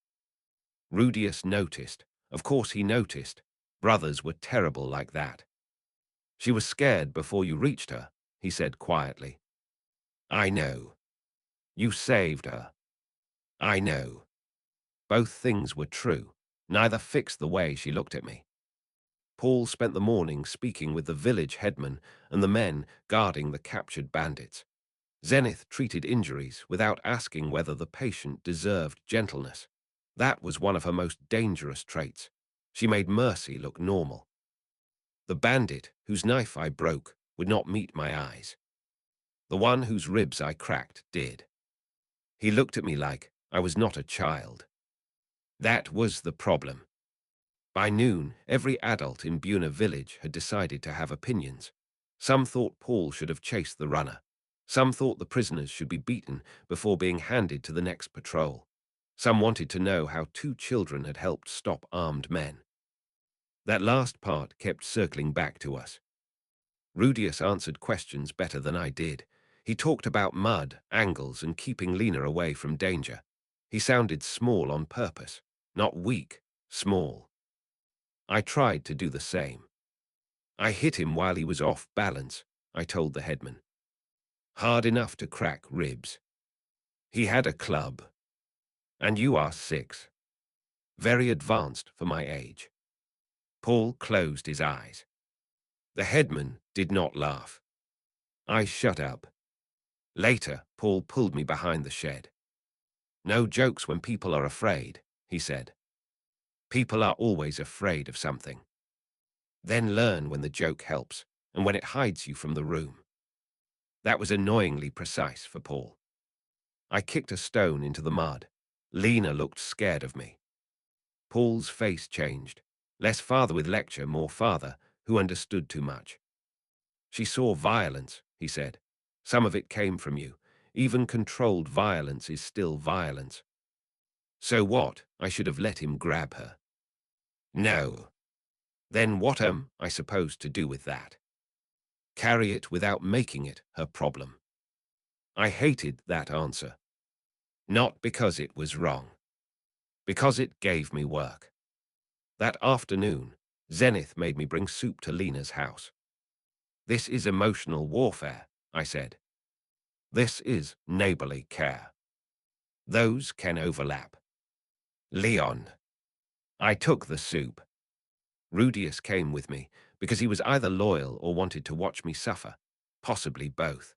Rudius noticed. Of course he noticed. Brothers were terrible like that. She was scared before you reached her, he said quietly. I know. You saved her. I know. Both things were true. Neither fixed the way she looked at me. Paul spent the morning speaking with the village headman and the men guarding the captured bandits. Zenith treated injuries without asking whether the patient deserved gentleness. That was one of her most dangerous traits. She made mercy look normal. The bandit whose knife I broke would not meet my eyes. The one whose ribs I cracked did. He looked at me like I was not a child. That was the problem. By noon, every adult in Buna village had decided to have opinions. Some thought Paul should have chased the runner. Some thought the prisoners should be beaten before being handed to the next patrol. Some wanted to know how 2 children had helped stop armed men. That last part kept circling back to us. Rudius answered questions better than I did. He talked about mud, angles, and keeping Lena away from danger. He sounded small on purpose, not weak, small. I tried to do the same. I hit him while he was off balance, I told the headman. Hard enough to crack ribs. He had a club. And you are 6. Very advanced for my age. Paul closed his eyes. The headman did not laugh. I shut up. Later, Paul pulled me behind the shed. No jokes when people are afraid, he said. People are always afraid of something. Then learn when the joke helps and when it hides you from the room. That was annoyingly precise for Paul. I kicked a stone into the mud. Lena looked scared of me. Paul's face changed. Less father with lecture, more father who understood too much. She saw violence, he said. Some of it came from you. Even controlled violence is still violence. So what? I should have let him grab her. No. Then what am I supposed to do with that? Carry it without making it her problem. I hated that answer. Not because it was wrong. Because it gave me work. That afternoon, Zenith made me bring soup to Lena's house. This is emotional warfare, I said. This is neighborly care. Those can overlap. Leon. I took the soup. Rudius came with me because he was either loyal or wanted to watch me suffer, possibly both.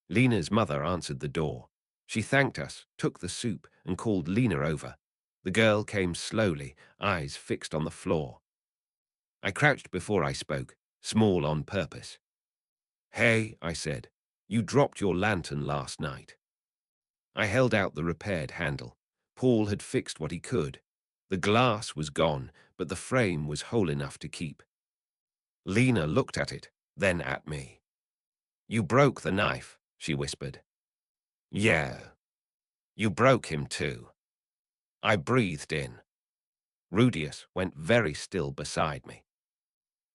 Lena's mother answered the door. She thanked us, took the soup, and called Lena over. The girl came slowly, eyes fixed on the floor. I crouched before I spoke, small on purpose. Hey, I said, you dropped your lantern last night. I held out the repaired handle. Paul had fixed what he could. The glass was gone, but the frame was whole enough to keep. Lena looked at it, then at me. You broke the knife, she whispered. Yeah. You broke him too. I breathed in. Rudius went very still beside me.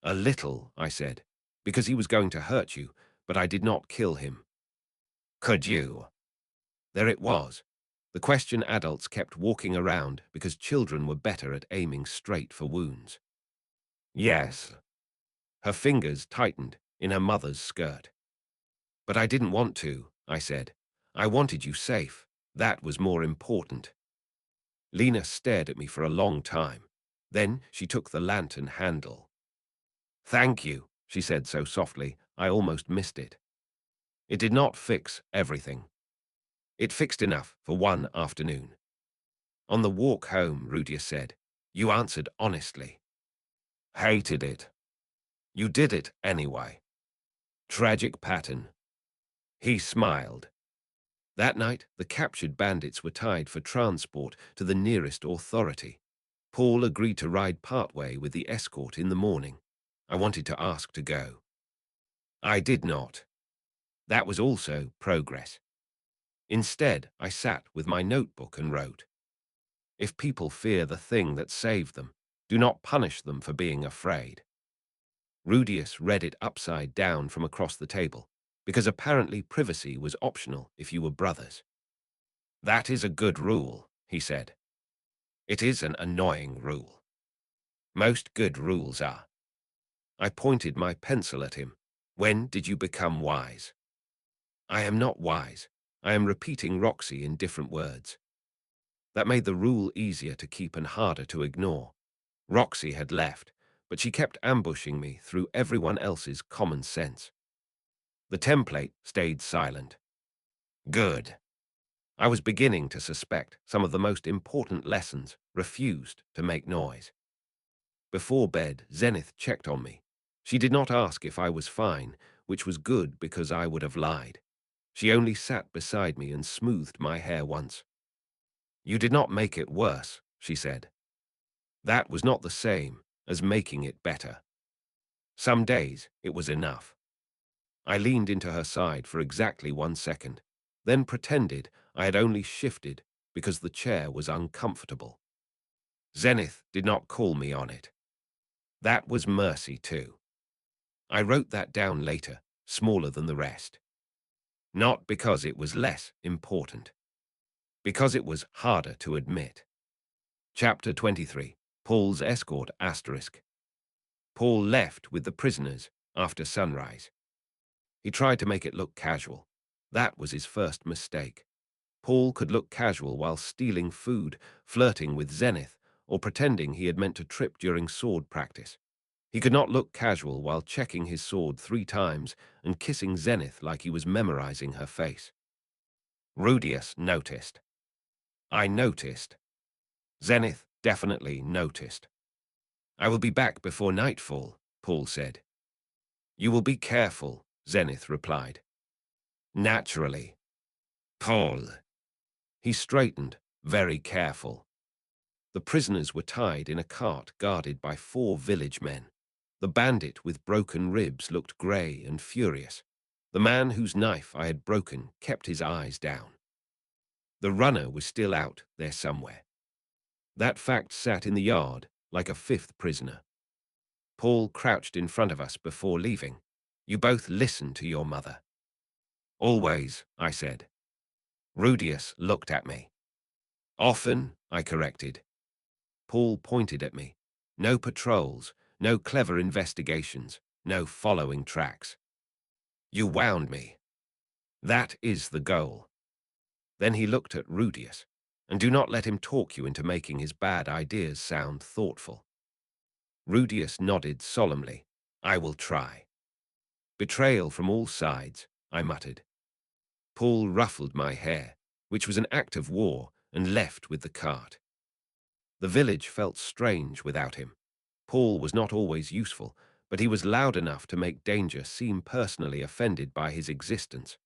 A little, I said, because he was going to hurt you, but I did not kill him. Could you? There it was. The question adults kept walking around because children were better at aiming straight for wounds. Yes. Her fingers tightened in her mother's skirt. But I didn't want to, I said. I wanted you safe. That was more important. Lena stared at me for a long time. Then she took the lantern handle. Thank you, she said so softly, I almost missed it. It did not fix everything. It fixed enough for one afternoon. On the walk home, Rudius said, you answered honestly. Hated it. You did it anyway. Tragic pattern. He smiled. That night, the captured bandits were tied for transport to the nearest authority. Paul agreed to ride partway with the escort in the morning. I wanted to ask to go. I did not. That was also progress. Instead, I sat with my notebook and wrote, if people fear the thing that saved them, do not punish them for being afraid. Rudius read it upside down from across the table, because apparently privacy was optional if you were brothers. That is a good rule, he said. It is an annoying rule. Most good rules are. I pointed my pencil at him. When did you become wise? I am not wise. I am repeating Roxy in different words. That made the rule easier to keep and harder to ignore. Roxy had left, but she kept ambushing me through everyone else's common sense. The template stayed silent. Good. I was beginning to suspect some of the most important lessons refused to make noise. Before bed, Zenith checked on me. She did not ask if I was fine, which was good because I would have lied. She only sat beside me and smoothed my hair once. You did not make it worse, she said. That was not the same as making it better. Some days it was enough. I leaned into her side for exactly 1 second, then pretended I had only shifted because the chair was uncomfortable. Zenith did not call me on it. That was mercy too. I wrote that down later, smaller than the rest. Not because it was less important, because it was harder to admit. Chapter 23, Paul's Escort ***. Paul left with the prisoners after sunrise. He tried to make it look casual. That was his first mistake. Paul could look casual while stealing food, flirting with Zenith, or pretending he had meant to trip during sword practice. He could not look casual while checking his sword 3 times and kissing Zenith like he was memorizing her face. Rudius noticed. I noticed. Zenith definitely noticed. I will be back before nightfall, Paul said. You will be careful, Zenith replied. Naturally. Paul. He straightened, very careful. The prisoners were tied in a cart guarded by 4 village men. The bandit with broken ribs looked grey and furious. The man whose knife I had broken kept his eyes down. The runner was still out there somewhere. That fact sat in the yard like a 5th prisoner. Paul crouched in front of us before leaving. You both listen to your mother. Always, I said. Rudius looked at me. Often, I corrected. Paul pointed at me. No patrols, no clever investigations, no following tracks. You wound me. That is the goal. Then he looked at Rudius, and do not let him talk you into making his bad ideas sound thoughtful. Rudius nodded solemnly. I will try. Betrayal from all sides, I muttered. Paul ruffled my hair, which was an act of war, and left with the cart. The village felt strange without him. Paul was not always useful, but he was loud enough to make danger seem personally offended by his existence.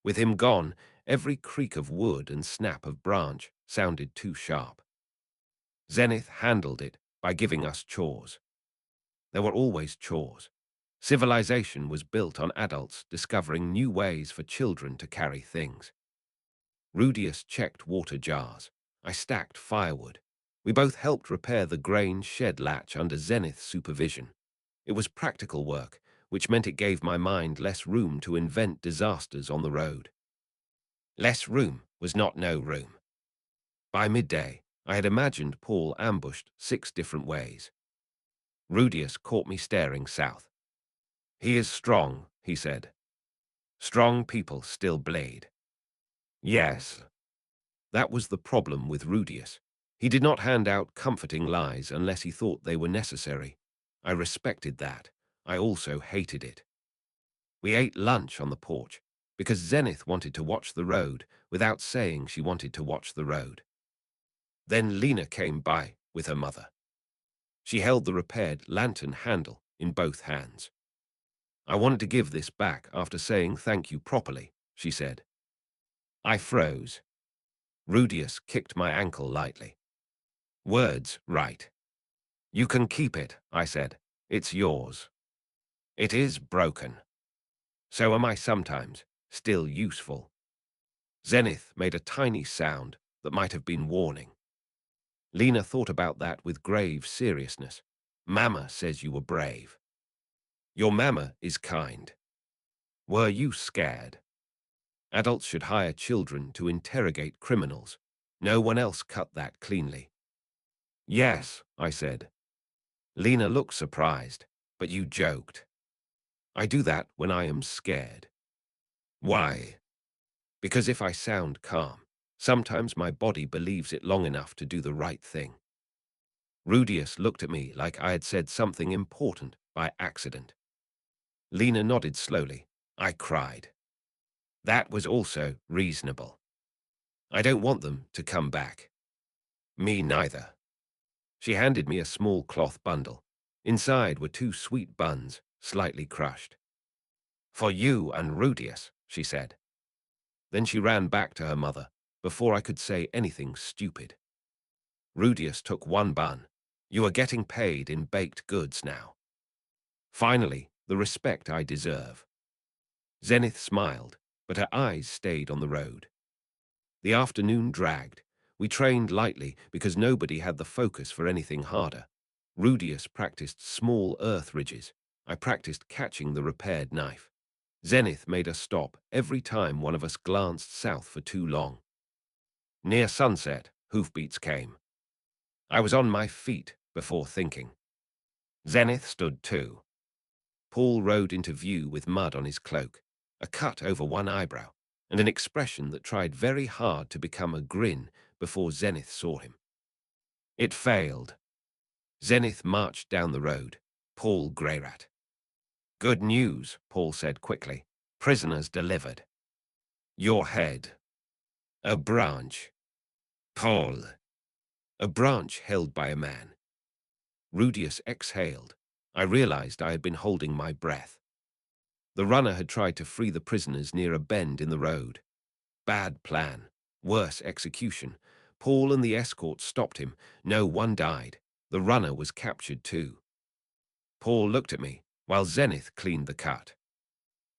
With him gone, every creak of wood and snap of branch sounded too sharp. Zenith handled it by giving us chores. There were always chores. Civilization was built on adults discovering new ways for children to carry things. Rudius checked water jars. I stacked firewood. We both helped repair the grain shed latch under Zenith's supervision. It was practical work, which meant it gave my mind less room to invent disasters on the road. Less room was not no room. By midday, I had imagined Paul ambushed 6 different ways. Rudius caught me staring south. He is strong, he said. Strong people still blade. Yes. That was the problem with Rudius. He did not hand out comforting lies unless he thought they were necessary. I respected that. I also hated it. We ate lunch on the porch because Zenith wanted to watch the road without saying she wanted to watch the road. Then Lena came by with her mother. She held the repaired lantern handle in both hands. I wanted to give this back after saying thank you properly, she said. I froze. Rudius kicked my ankle lightly. Words right. You can keep it, I said. It's yours. It is broken. So am I sometimes, still useful. Zenith made a tiny sound that might have been warning. Lena thought about that with grave seriousness. Mama says you were brave. Your mama is kind. Were you scared? Adults should hire children to interrogate criminals. No one else cut that cleanly. Yes, I said. Lena looked surprised, but you joked. I do that when I am scared. Why? Because if I sound calm, sometimes my body believes it long enough to do the right thing. Rudius looked at me like I had said something important by accident. Lena nodded slowly. I cried. That was also reasonable. I don't want them to come back. Me neither. She handed me a small cloth bundle. Inside were 2 sweet buns, slightly crushed. For you and Rudius, she said. Then she ran back to her mother before I could say anything stupid. Rudius took 1 bun. You are getting paid in baked goods now. Finally, the respect I deserve. Zenith smiled, but her eyes stayed on the road. The afternoon dragged. We trained lightly because nobody had the focus for anything harder. Rudius practiced small earth ridges. I practiced catching the repaired knife. Zenith made us stop every time one of us glanced south for too long. Near sunset, hoofbeats came. I was on my feet before thinking. Zenith stood too. Paul rode into view with mud on his cloak, a cut over one eyebrow, and an expression that tried very hard to become a grin before Zenith saw him. It failed. Zenith marched down the road, Paul Greyrat. Good news, Paul said quickly. Prisoners delivered. Your head. A branch. Paul. A branch held by a man. Rudius exhaled. I realized I had been holding my breath. The runner had tried to free the prisoners near a bend in the road. Bad plan. Worse execution. Paul and the escort stopped him. No one died. The runner was captured too. Paul looked at me while Zenith cleaned the cut.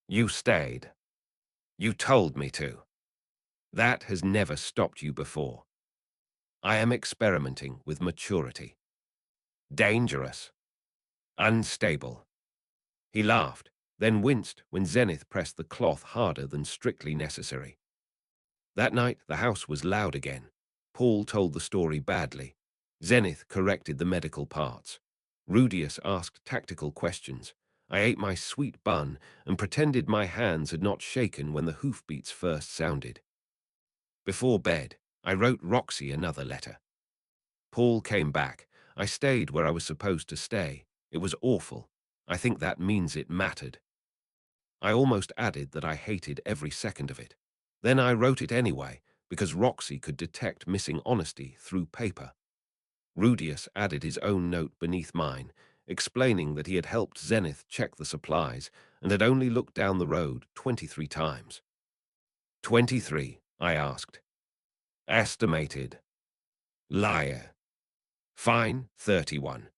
You stayed. You told me to. That has never stopped you before. I am experimenting with maturity. Dangerous. Unstable. He laughed, then winced when Zenith pressed the cloth harder than strictly necessary. That night the house was loud again. Paul told the story badly. Zenith corrected the medical parts. Rudius asked tactical questions. I ate my sweet bun and pretended my hands had not shaken when the hoofbeats first sounded. Before bed, I wrote Roxy another letter. Paul came back. I stayed where I was supposed to stay. It was awful. I think that means it mattered. I almost added that I hated every second of it. Then I wrote it anyway, because Roxy could detect missing honesty through paper. Rudius added his own note beneath mine, explaining that he had helped Zenith check the supplies and had only looked down the road 23 times. 23, I asked. Estimated. Liar. Fine, 31.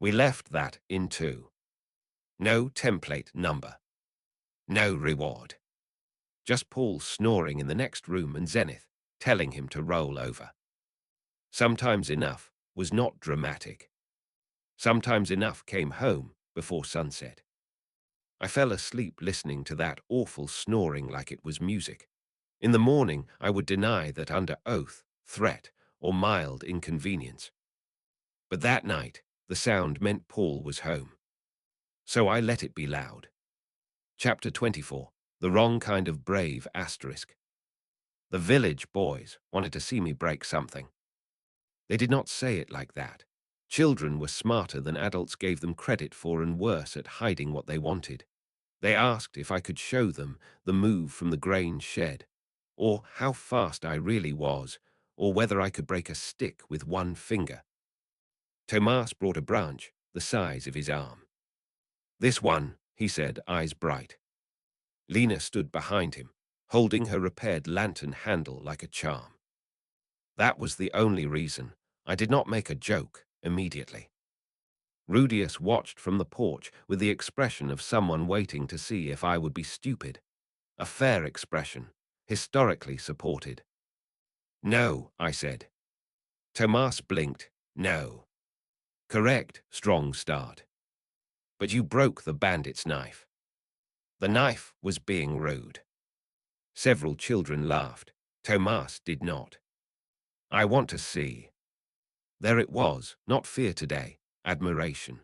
We left that in 2. No template number. No reward. Just Paul snoring in the next room and Zenith telling him to roll over. Sometimes enough was not dramatic. Sometimes enough came home before sunset. I fell asleep listening to that awful snoring like it was music. In the morning, I would deny that under oath, threat, or mild inconvenience. But that night, the sound meant Paul was home. So I let it be loud. Chapter 24, The Wrong Kind of Brave Asterisk. The village boys wanted to see me break something. They did not say it like that. Children were smarter than adults gave them credit for and worse at hiding what they wanted. They asked if I could show them the move from the grain shed, or how fast I really was, or whether I could break a stick with one finger. Tomas brought a branch the size of his arm. This one, he said, eyes bright. Lena stood behind him, holding her repaired lantern handle like a charm. That was the only reason. I did not make a joke immediately. Rudius watched from the porch with the expression of someone waiting to see if I would be stupid. A fair expression, historically supported. No, I said. Tomas blinked. No. Correct, strong start. But you broke the bandit's knife. The knife was being rude. Several children laughed. Tomas did not. I want to see. There it was, not fear today, admiration.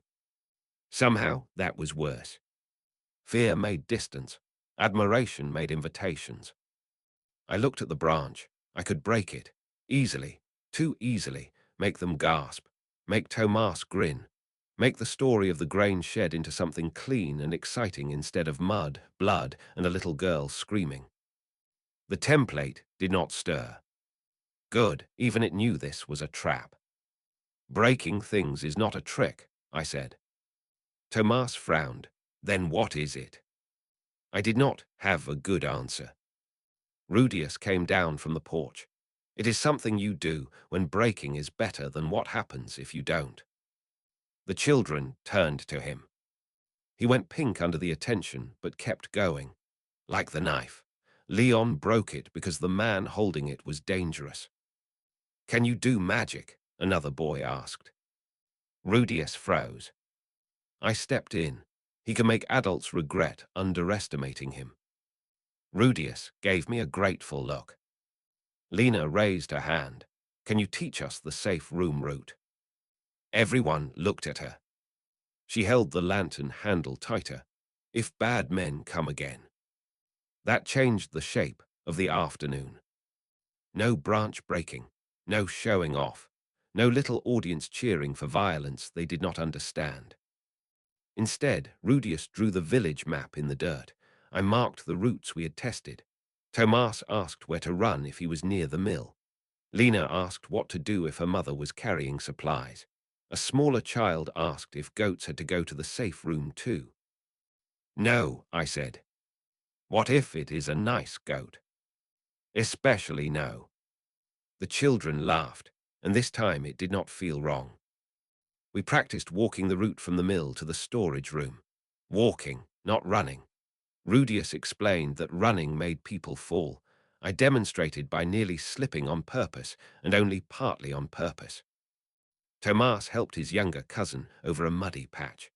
Somehow that was worse. Fear made distance. Admiration made invitations. I looked at the branch. I could break it. Easily. Too easily. Make them gasp. Make Tomas grin. Make the story of the grain shed into something clean and exciting instead of mud, blood, and a little girl screaming. The template did not stir. Good, even it knew this was a trap. Breaking things is not a trick, I said. Tomas frowned. Then what is it? I did not have a good answer. Rudius came down from the porch. It is something you do when breaking is better than what happens if you don't. The children turned to him. He went pink under the attention, but kept going. like the knife. Leon broke it because the man holding it was dangerous. Can you do magic? Another boy asked. Rudius froze. I stepped in. He can make adults regret underestimating him. Rudius gave me a grateful look. Lena raised her hand. Can you teach us the safe room route? Everyone looked at her. She held the lantern handle tighter. If bad men come again. That changed the shape of the afternoon. No branch breaking, no showing off, no little audience cheering for violence they did not understand. Instead, Rudius drew the village map in the dirt. I marked the routes we had tested. Tomas asked where to run if he was near the mill. Lena asked what to do if her mother was carrying supplies. A smaller child asked if goats had to go to the safe room too. No, I said. What if it is a nice goat? Especially no. The children laughed, and this time it did not feel wrong. We practiced walking the route from the mill to the storage room. Walking, not running. Rudius explained that running made people fall. I demonstrated by nearly slipping on purpose, and only partly on purpose. Tomas helped his younger cousin over a muddy patch.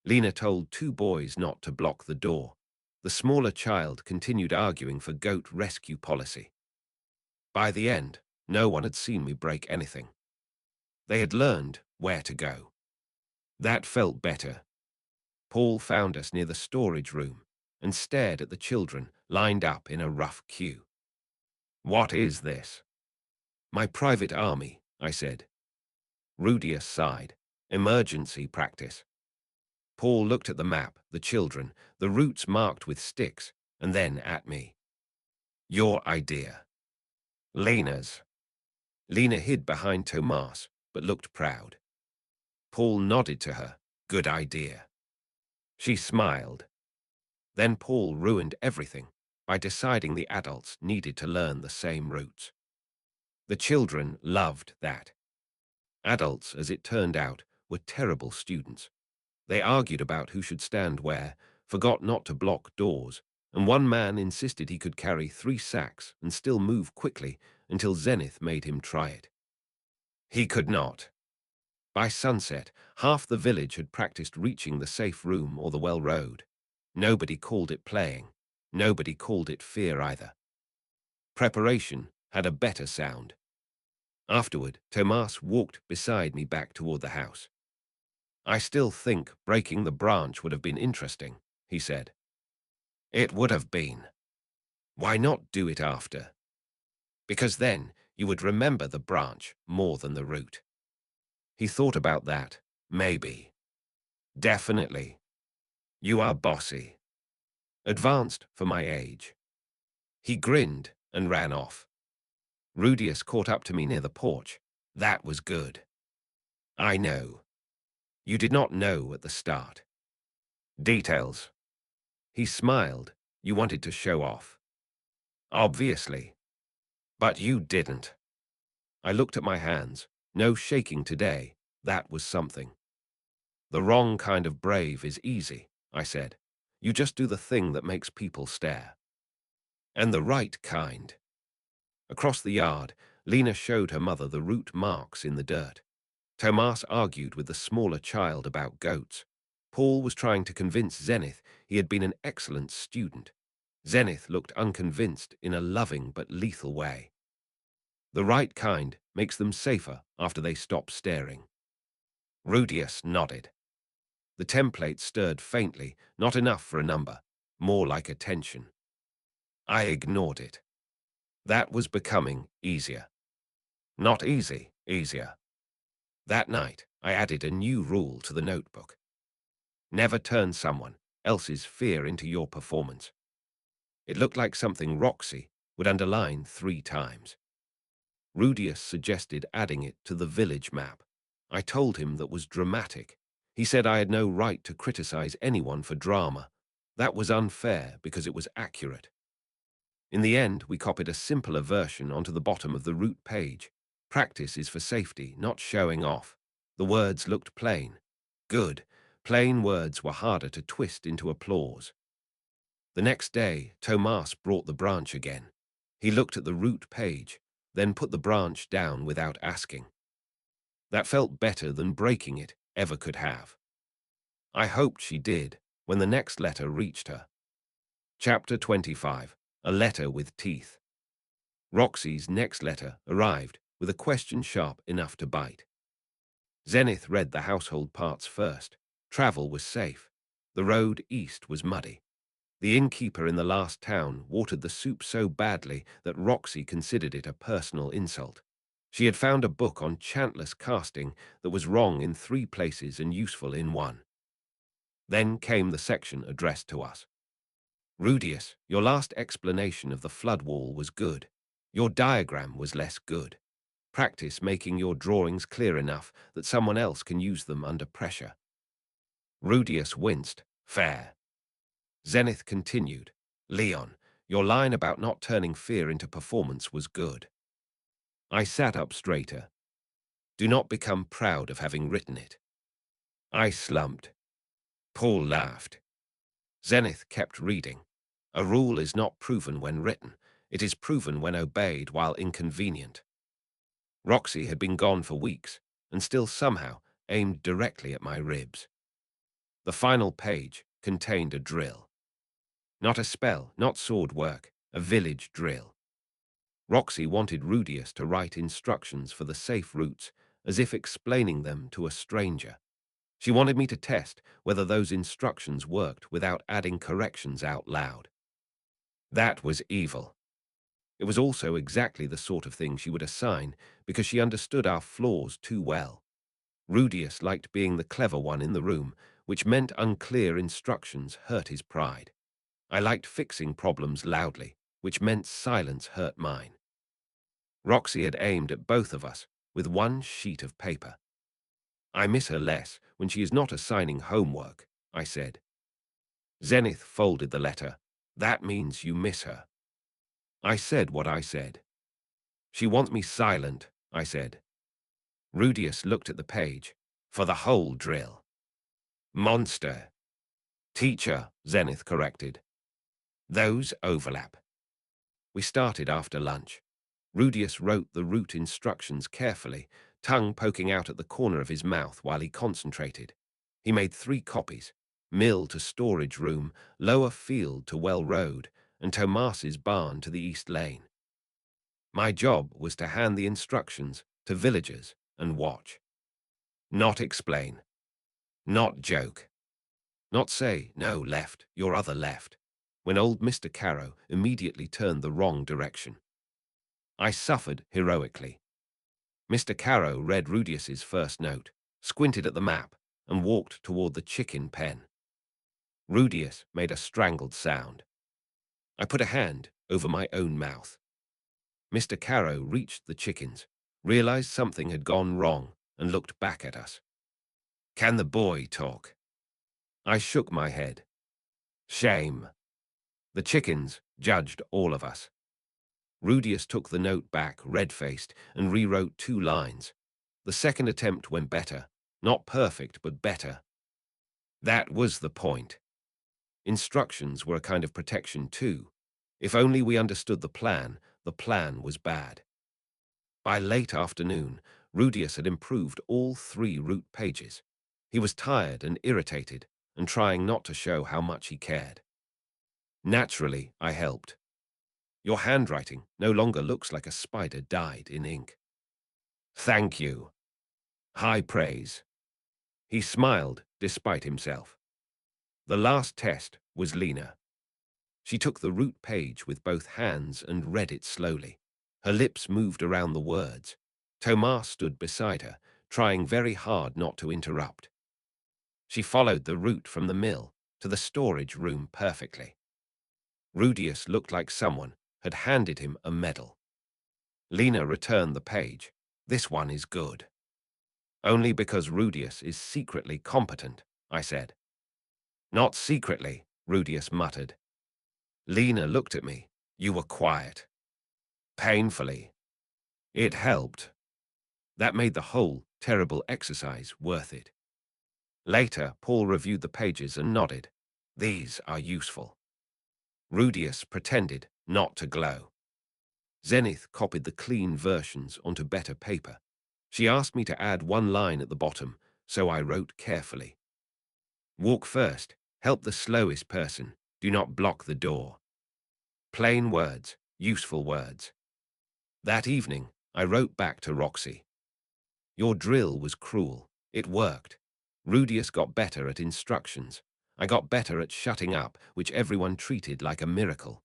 Lena told two boys not to block the door. The smaller child continued arguing for goat rescue policy. By the end, no one had seen me break anything. They had learned where to go. That felt better. Paul found us near the storage room and stared at the children lined up in a rough queue. What is this? My private army, I said. Rudius sighed. Emergency practice. Paul looked at the map, the children, the routes marked with sticks, and then at me. Your idea. Lena's. Lena hid behind Tomas, but looked proud. Paul nodded to her. Good idea. She smiled. Then Paul ruined everything by deciding the adults needed to learn the same routes. The children loved that. Adults, as it turned out, were terrible students. They argued about who should stand where, forgot not to block doors, and one man insisted he could carry 3 sacks and still move quickly until Zenith made him try it. He could not. By sunset, half the village had practiced reaching the safe room or the well road. Nobody called it playing. Nobody called it fear either. Preparation had a better sound. Afterward, Tomas walked beside me back toward the house. I still think breaking the branch would have been interesting, he said. It would have been. Why not do it after? Because then you would remember the branch more than the root. He thought about that. Maybe. Definitely. You are bossy. Advanced for my age. He grinned and ran off. Rudius caught up to me near the porch. That was good. I know. You did not know at the start. Details. He smiled. You wanted to show off. Obviously. But you didn't. I looked at my hands. No shaking today. That was something. The wrong kind of brave is easy, I said. You just do the thing that makes people stare. And the right kind. Across the yard, Lena showed her mother the root marks in the dirt. Tomas argued with the smaller child about goats. Paul was trying to convince Zenith he had been an excellent student. Zenith looked unconvinced in a loving but lethal way. The right kind makes them safer after they stop staring. Rudius nodded. The template stirred faintly, not enough for a number, more like attention. I ignored it. That was becoming easier. Not easy, easier. That night, I added a new rule to the notebook. Never turn someone else's fear into your performance. It looked like something Roxy would underline 3 times. Rudius suggested adding it to the village map. I told him that was dramatic. He said I had no right to criticize anyone for drama. That was unfair because it was accurate. In the end, we copied a simpler version onto the bottom of the route page. Practice is for safety, not showing off. The words looked plain. Good. Plain words were harder to twist into applause. The next day, Tomas brought the branch again. He looked at the root page, then put the branch down without asking. That felt better than breaking it ever could have. I hoped she did when the next letter reached her. Chapter 25, A Letter with Teeth. Roxy's next letter arrived with a question sharp enough to bite. Zenith read the household parts first. Travel was safe. The road east was muddy. The innkeeper in the last town watered the soup so badly that Roxy considered it a personal insult. She had found a book on chantless casting that was wrong in 3 places and useful in 1. Then came the section addressed to us. Rudius, your last explanation of the flood wall was good. Your diagram was less good. Practice making your drawings clear enough that someone else can use them under pressure. Rudius winced. Fair. Zenith continued. Leon, your line about not turning fear into performance was good. I sat up straighter. Do not become proud of having written it. I slumped. Paul laughed. Zenith kept reading. A rule is not proven when written. It is proven when obeyed while inconvenient. Roxy had been gone for weeks, and still somehow aimed directly at my ribs. The final page contained a drill. Not a spell, not sword work, a village drill. Roxy wanted Rudius to write instructions for the safe routes, as if explaining them to a stranger. She wanted me to test whether those instructions worked without adding corrections out loud. That was evil. It was also exactly the sort of thing she would assign because she understood our flaws too well. Rudius liked being the clever one in the room, which meant unclear instructions hurt his pride. I liked fixing problems loudly, which meant silence hurt mine. Roxy had aimed at both of us with 1 sheet of paper. I miss her less when she is not assigning homework, I said. Zenith folded the letter. That means you miss her. I said what I said. She wants me silent, I said. Rudius looked at the page. For the whole drill. Monster. Teacher, Zenith corrected. Those overlap. We started after lunch. Rudius wrote the route instructions carefully, tongue poking out at the corner of his mouth while he concentrated. He made 3 copies, mill to storage room, lower field to well road, and Tomas's barn to the east lane. My job was to hand the instructions to villagers and watch. Not explain. Not joke. Not say, no, left, your other left, when old Mr. Carrow immediately turned the wrong direction. I suffered heroically. Mr. Carrow read Rudius's first note, squinted at the map, and walked toward the chicken pen. Rudius made a strangled sound. I put a hand over my own mouth. Mr. Carrow reached the chickens, realized something had gone wrong, and looked back at us. Can the boy talk? I shook my head. Shame. The chickens judged all of us. Rudius took the note back, red-faced, and rewrote 2 lines. The second attempt went better. Not perfect, but better. That was the point. Instructions were a kind of protection too. If only we understood the plan was bad. By late afternoon, Rudius had improved all 3 route pages. He was tired and irritated, and trying not to show how much he cared. Naturally, I helped. Your handwriting no longer looks like a spider dyed in ink. Thank you. High praise. He smiled despite himself. The last test was Lena. She took the route page with both hands and read it slowly. Her lips moved around the words. Tomas stood beside her, trying very hard not to interrupt. She followed the route from the mill to the storage room perfectly. Rudius looked like someone had handed him a medal. Lena returned the page. This one is good. Only because Rudius is secretly competent, I said. Not secretly, Rudius muttered. Lena looked at me. You were quiet. Painfully. It helped. That made the whole terrible exercise worth it. Later, Paul reviewed the pages and nodded. These are useful. Rudius pretended not to glow. Zenith copied the clean versions onto better paper. She asked me to add one line at the bottom, so I wrote carefully. Walk first, help the slowest person, do not block the door. Plain words, useful words. That evening, I wrote back to Roxy. Your drill was cruel. It worked. Rudius got better at instructions. I got better at shutting up, which everyone treated like a miracle.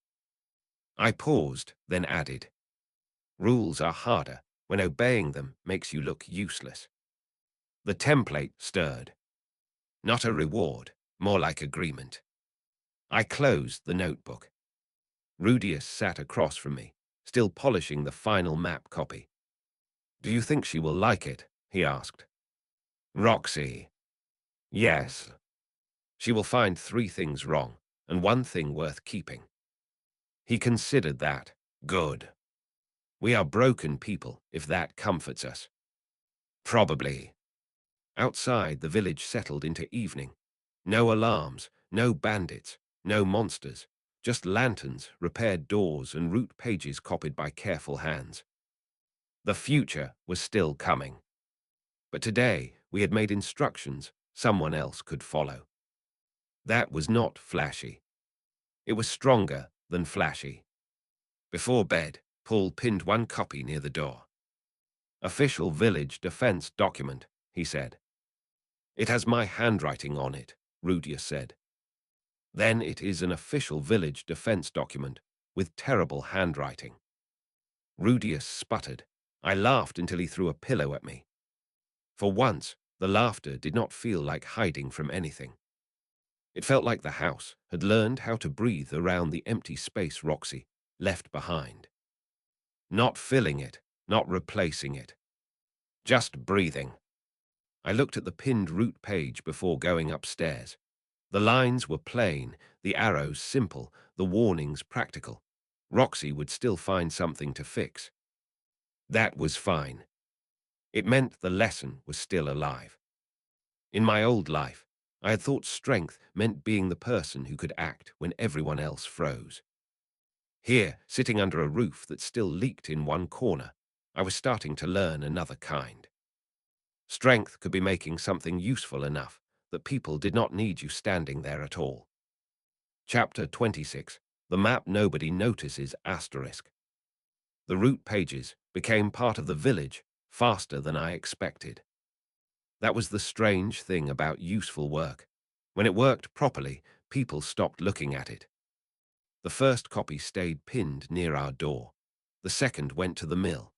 I paused, then added. Rules are harder when obeying them makes you look useless. The template stirred. Not a reward, more like agreement. I closed the notebook. Rudius sat across from me, still polishing the final map copy. Do you think she will like it? He asked. Roxy. Yes. She will find 3 things wrong, and 1 thing worth keeping. He considered that. Good. We are broken people, if that comforts us. Probably. Outside, the village settled into evening. No alarms, no bandits, no monsters, just lanterns, repaired doors, and route pages copied by careful hands. The future was still coming. But today, we had made instructions someone else could follow. That was not flashy. It was stronger than flashy. Before bed, Paul pinned 1 copy near the door. Official village defense document, he said. It has my handwriting on it, Rudius said. Then it is an official village defense document with terrible handwriting. Rudius sputtered. I laughed until he threw a pillow at me. For once, the laughter did not feel like hiding from anything. It felt like the house had learned how to breathe around the empty space Roxy left behind. Not filling it, not replacing it. Just breathing. I looked at the pinned route page before going upstairs. The lines were plain, the arrows simple, the warnings practical. Roxy would still find something to fix. That was fine. It meant the lesson was still alive. In my old life, I had thought strength meant being the person who could act when everyone else froze. Here, sitting under a roof that still leaked in one corner, I was starting to learn another kind. Strength could be making something useful enough that people did not need you standing there at all. Chapter 26, The Map Nobody Notices asterisk. The route pages became part of the village faster than I expected. That was the strange thing about useful work. When it worked properly, people stopped looking at it. The first copy stayed pinned near our door. The second went to the mill.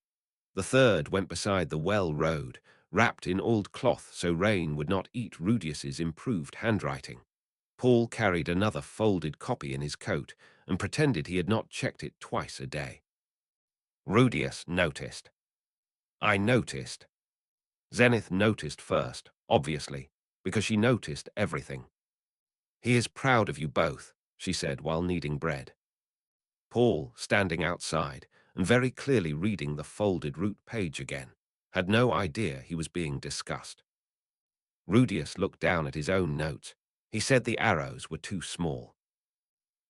The third went beside the well road, wrapped in old cloth so rain would not eat Rudius's improved handwriting. Paul carried another folded copy in his coat and pretended he had not checked it twice a day. Rudius noticed. I noticed. Zenith noticed first, obviously, because she noticed everything. He is proud of you both, she said while kneading bread. Paul, standing outside and very clearly reading the folded route page again, had no idea he was being discussed. Rudius looked down at his own notes. He said the arrows were too small.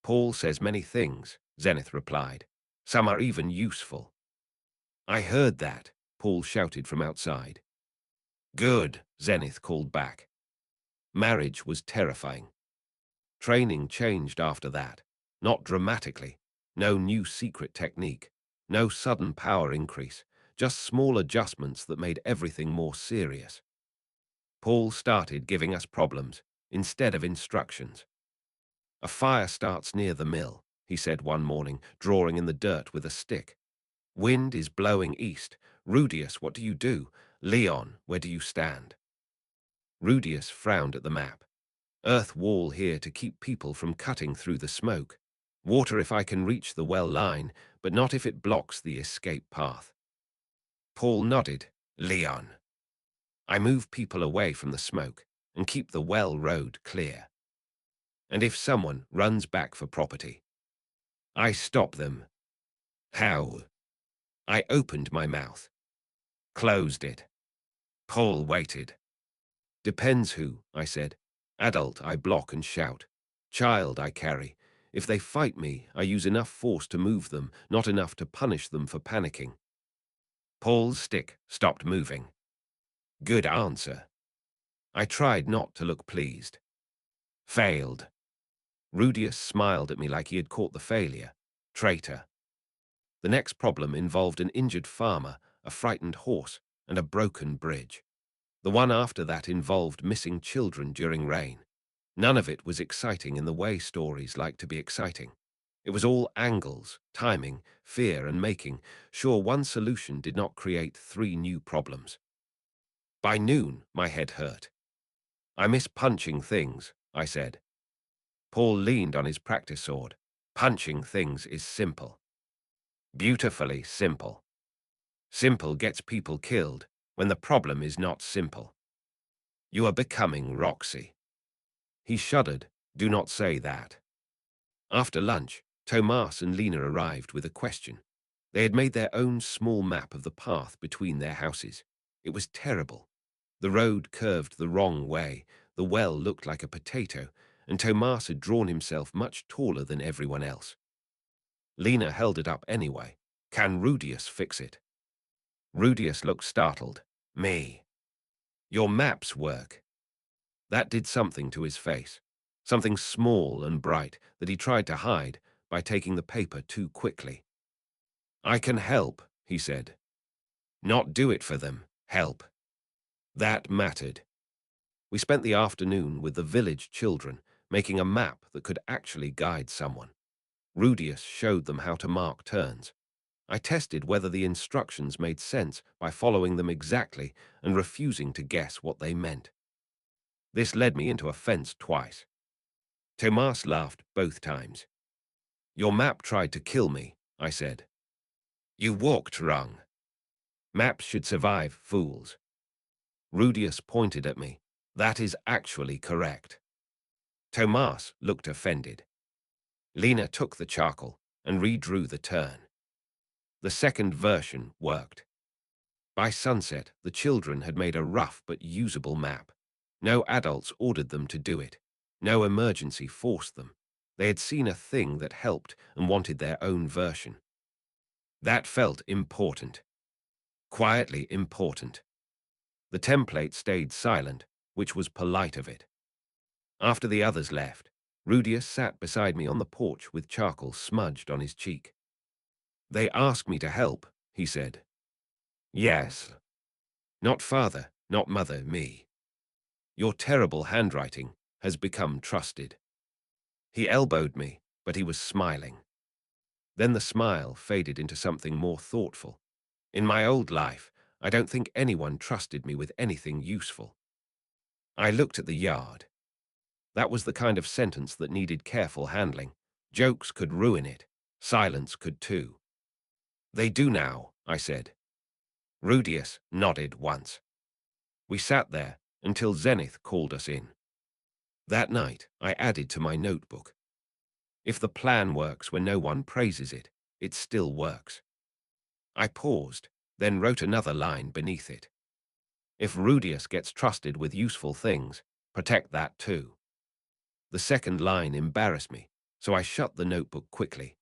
Paul says many things, Zenith replied. Some are even useful. I heard that, Paul shouted from outside. Good, Zenith called back. Marriage was terrifying. Training changed after that, not dramatically. No new secret technique, no sudden power increase, just small adjustments that made everything more serious. Paul started giving us problems instead of instructions. A fire starts near the mill, he said one morning, drawing in the dirt with a stick. Wind is blowing east. Rudius, what do you do? Leon, where do you stand? Rudius frowned at the map. Earth wall here to keep people from cutting through the smoke. Water if I can reach the well line, but not if it blocks the escape path. Paul nodded. Leon. I move people away from the smoke and keep the well road clear. And if someone runs back for property, I stop them. How? I opened my mouth. Closed it. Paul waited. Depends who, I said. Adult I block and shout. Child I carry. If they fight me, I use enough force to move them, not enough to punish them for panicking. Paul's stick stopped moving. Good answer. I tried not to look pleased. Failed. Rudius smiled at me like he had caught the failure. Traitor. The next problem involved an injured farmer, a frightened horse, and a broken bridge. The one after that involved missing children during rain. None of it was exciting in the way stories like to be exciting. It was all angles, timing, fear, and making sure one solution did not create 3 new problems. By noon, my head hurt. I miss punching things, I said. Paul leaned on his practice sword. Punching things is simple. Beautifully simple. Simple gets people killed when the problem is not simple. You are becoming Roxy. He shuddered. Do not say that. After lunch, Tomas and Lena arrived with a question. They had made their own small map of the path between their houses. It was terrible. The road curved the wrong way, the well looked like a potato, and Tomas had drawn himself much taller than everyone else. Lena held it up anyway. Can Rudius fix it? Rudius looked startled. Me. Your maps work. That did something to his face. Something small and bright that he tried to hide by taking the paper too quickly. I can help, he said. Not do it for them, help. That mattered. We spent the afternoon with the village children, making a map that could actually guide someone. Rudius showed them how to mark turns. I tested whether the instructions made sense by following them exactly and refusing to guess what they meant. This led me into a fence twice. Tomas laughed both times. Your map tried to kill me, I said. You walked wrong. Maps should survive fools. Rudius pointed at me. That is actually correct. Tomas looked offended. Lena took the charcoal and redrew the turn. The second version worked. By sunset, the children had made a rough but usable map. No adults ordered them to do it. No emergency forced them. They had seen a thing that helped and wanted their own version. That felt important. Quietly important. The template stayed silent, which was polite of it. After the others left, Rudius sat beside me on the porch with charcoal smudged on his cheek. They asked me to help, he said. Yes. Not father, not mother, me. Your terrible handwriting has become trusted. He elbowed me, but he was smiling. Then the smile faded into something more thoughtful. In my old life, I don't think anyone trusted me with anything useful. I looked at the yard. That was the kind of sentence that needed careful handling. Jokes could ruin it. Silence could too. They do now, I said. Rudius nodded once. We sat there until Zenith called us in. That night, I added to my notebook. If the plan works when no one praises it, it still works. I paused, then wrote another line beneath it. If Rudius gets trusted with useful things, protect that too. The second line embarrassed me, so I shut the notebook quickly.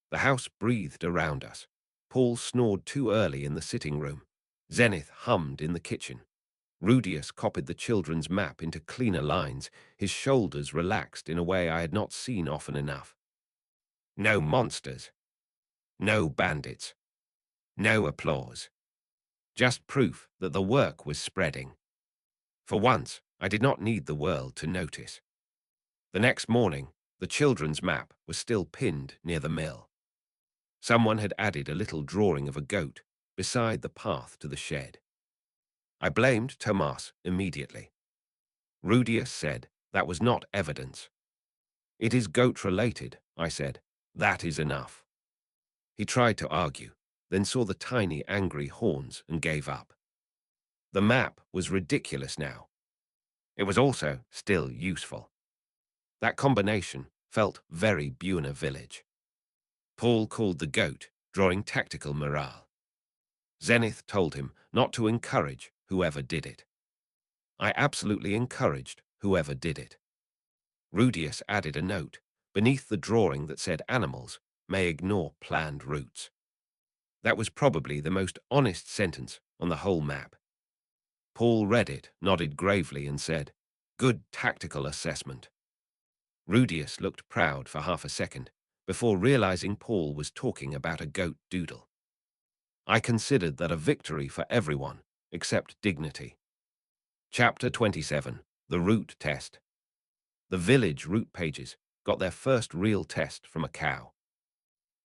The house breathed around us. Paul snored too early in the sitting room. Zenith hummed in the kitchen. Rudius copied the children's map into cleaner lines, his shoulders relaxed in a way I had not seen often enough. No monsters. No bandits. No applause. Just proof that the work was spreading. For once, I did not need the world to notice. The next morning, the children's map was still pinned near the mill. Someone had added a little drawing of a goat beside the path to the shed. I blamed Tomas immediately. Rudius said that was not evidence. It is goat-related, I said. That is enough. He tried to argue, then saw the tiny angry horns and gave up. The map was ridiculous now. It was also still useful. That combination felt very Buena Village. Paul called the goat, drawing tactical morale. Zenith told him not to encourage whoever did it. I absolutely encouraged whoever did it. Rudius added a note. beneath the drawing that said animals may ignore planned routes. That was probably the most honest sentence on the whole map. Paul read it, nodded gravely, and said, "Good tactical assessment." Rudius looked proud for half a second, before realizing Paul was talking about a goat doodle. I considered that a victory for everyone, except dignity. Chapter 27, The Route Test. The village route pages got their first real test from a cow.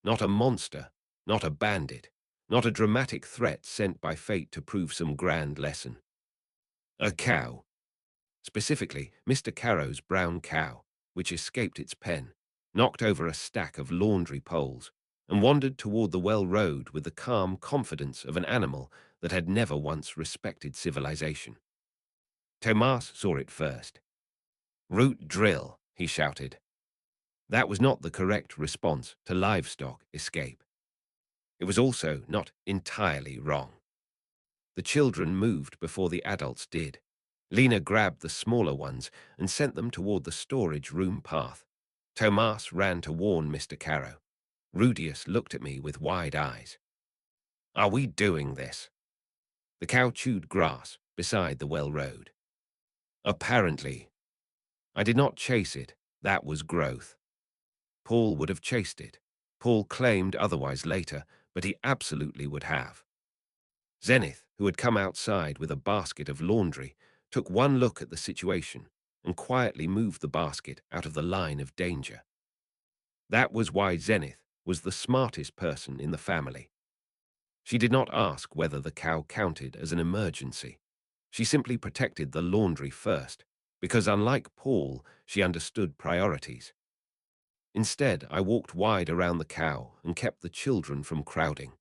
Not a monster, not a bandit, not a dramatic threat sent by fate to prove some grand lesson. A cow. Specifically, Mr. Carrow's brown cow, which escaped its pen, knocked over a stack of laundry poles, and wandered toward the well road with the calm confidence of an animal that had never once respected civilization. Tomas saw it first. "Route drill," he shouted. That was not the correct response to livestock escape. It was also not entirely wrong. The children moved before the adults did. Lena grabbed the smaller ones and sent them toward the storage room path. Tomas ran to warn Mr. Carrow. Rudius looked at me with wide eyes. "Are we doing this?" The cow chewed grass beside the well road. "Apparently." I did not chase it. That was growth. Paul would have chased it. Paul claimed otherwise later, but he absolutely would have. Zenith, who had come outside with a basket of laundry, took one look at the situation and quietly moved the basket out of the line of danger. That was why Zenith was the smartest person in the family. She did not ask whether the cow counted as an emergency. She simply protected the laundry first, because unlike Paul, she understood priorities. Instead, I walked wide around the cow and kept the children from crowding.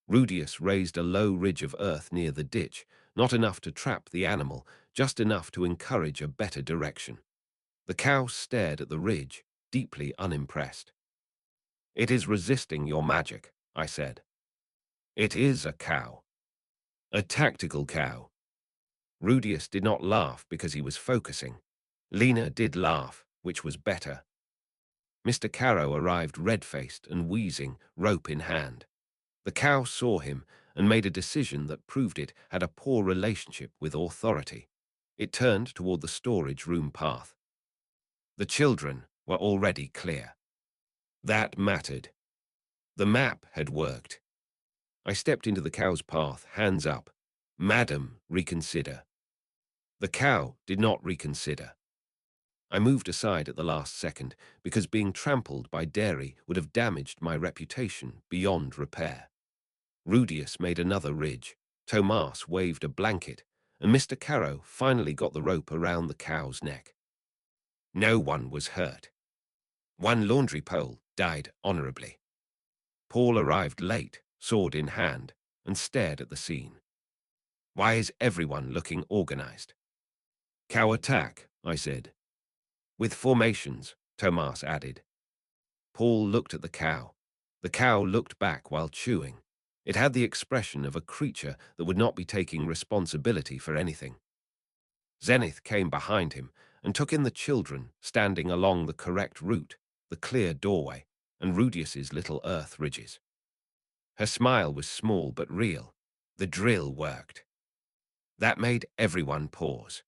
Rudius raised a low ridge of earth near the ditch, not enough to trap the animal, just enough to encourage a better direction. The cow stared at the ridge, deeply unimpressed. "It is resisting your magic," I said. "It is a cow. A tactical cow." Rudius did not laugh because he was focusing. Lena did laugh, which was better. Mr. Carrow arrived red-faced and wheezing, rope in hand. The cow saw him and made a decision that proved it had a poor relationship with authority. It turned toward the storage room path. The children were already clear. That mattered. The map had worked. I stepped into the cow's path, hands up. "Madam, reconsider." The cow did not reconsider. I moved aside at the last second because being trampled by dairy would have damaged my reputation beyond repair. Rudius made another ridge. Tomas waved a blanket, and Mr. Carrow finally got the rope around the cow's neck. No one was hurt. One laundry pole died honorably. Paul arrived late, sword in hand, and stared at the scene. "Why is everyone looking organized?" "Cow attack," I said. "With formations," Tomas added. Paul looked at the cow. The cow looked back while chewing. It had the expression of a creature that would not be taking responsibility for anything. Zenith came behind him and took in the children standing along the correct route, the clear doorway, and Rudius's little earth ridges. Her smile was small but real. The drill worked. That made everyone pause.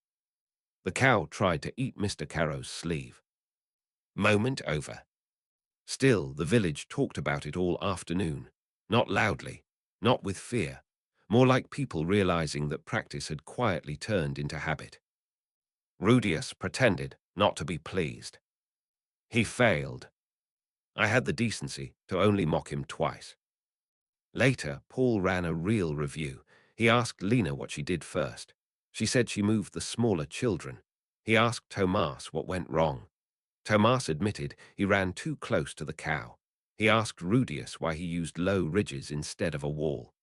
The cow tried to eat Mr. Carrow's sleeve. Moment over. Still, the village talked about it all afternoon, not loudly, not with fear, more like people realizing that practice had quietly turned into habit. Rudius pretended not to be pleased. He failed. I had the decency to only mock him twice. Later, Paul ran a real review. He asked Lena what she did first. She said she moved the smaller children. He asked Tomas what went wrong. Tomas admitted he ran too close to the cow. He asked Rudius why he used low ridges instead of a wall.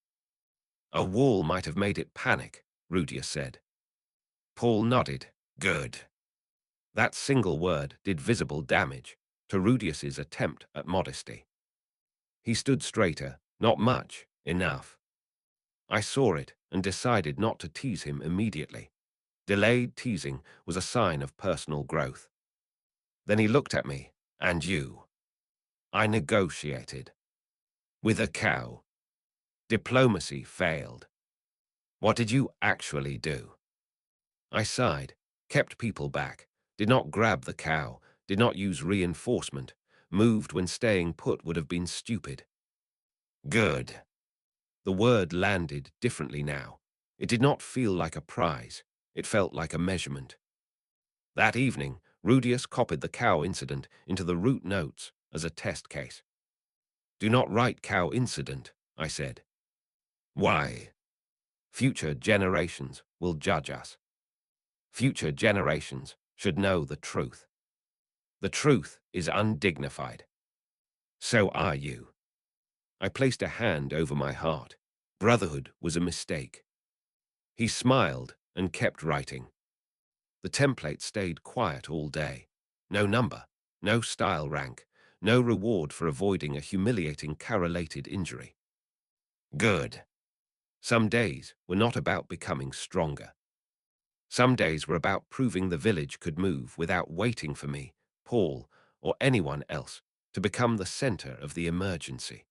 "A wall might have made it panic," Rudius said. Paul nodded. Good. That single word did visible damage to Rudius's attempt at modesty. He stood straighter, not much, enough. I saw it and decided not to tease him immediately. Delayed teasing was a sign of personal growth. Then he looked at me, And you. I negotiated. With a cow. Diplomacy failed. What did you actually do? I sighed, kept people back, did not grab the cow, did not use reinforcement, moved when staying put would have been stupid. Good. The word landed differently now. It did not feel like a prize. It felt like a measurement. That evening, Rudius copied the cow incident into the root notes as a test case. Do not write cow incident, I said. Why? Future generations will judge us. Future generations should know the truth. The truth is undignified. So are you. I placed a hand over my heart. Brotherhood was a mistake. He smiled and kept writing. The template stayed quiet all day. No number, no style rank, no reward for avoiding a humiliating correlated injury. Good. Some days were not about becoming stronger. Some days were about proving the village could move without waiting for me, Paul, or anyone else to become the center of the emergency.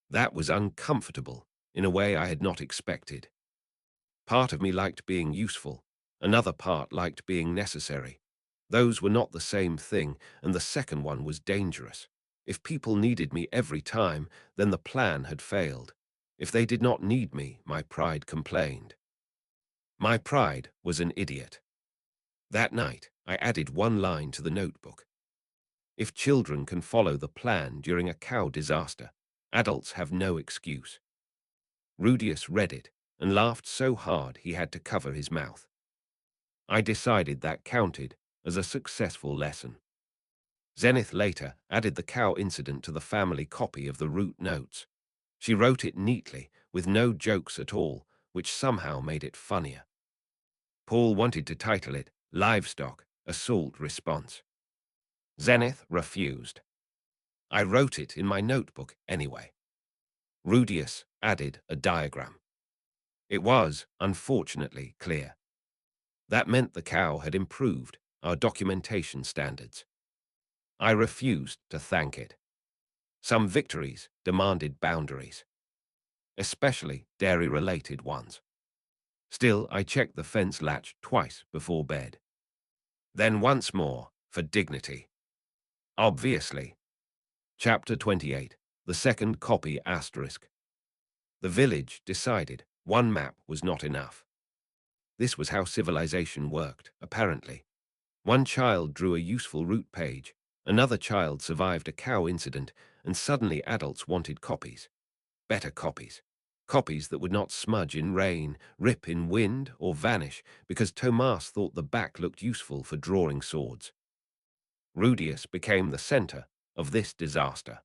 That was uncomfortable in a way I had not expected. Part of me liked being useful, another part liked being necessary. Those were not the same thing, and the second one was dangerous. If people needed me every time, then the plan had failed. If they did not need me, my pride complained. My pride was an idiot. That night, I added one line to the notebook. If children can follow the plan during a cow disaster, adults have no excuse. Rudius read it and laughed so hard he had to cover his mouth. I decided that counted as a successful lesson. Zenith later added the cow incident to the family copy of the root notes. She wrote it neatly, with no jokes at all, which somehow made it funnier. Paul wanted to title it Livestock Assault Response. Zenith refused. I wrote it in my notebook anyway. Rudius added a diagram. It was, unfortunately, clear. That meant the cow had improved our documentation standards. I refused to thank it. Some victories demanded boundaries, especially dairy-related ones. Still, I checked the fence latch twice before bed. Then once more, for dignity. Obviously. Chapter 28, the second copy asterisk. The village decided one map was not enough. This was how civilization worked, apparently. One child drew a useful route page, another child survived a cow incident, and suddenly adults wanted copies. Better copies. Copies that would not smudge in rain, rip in wind, or vanish because Tomas thought the back looked useful for drawing swords. Rudius became the center of this disaster.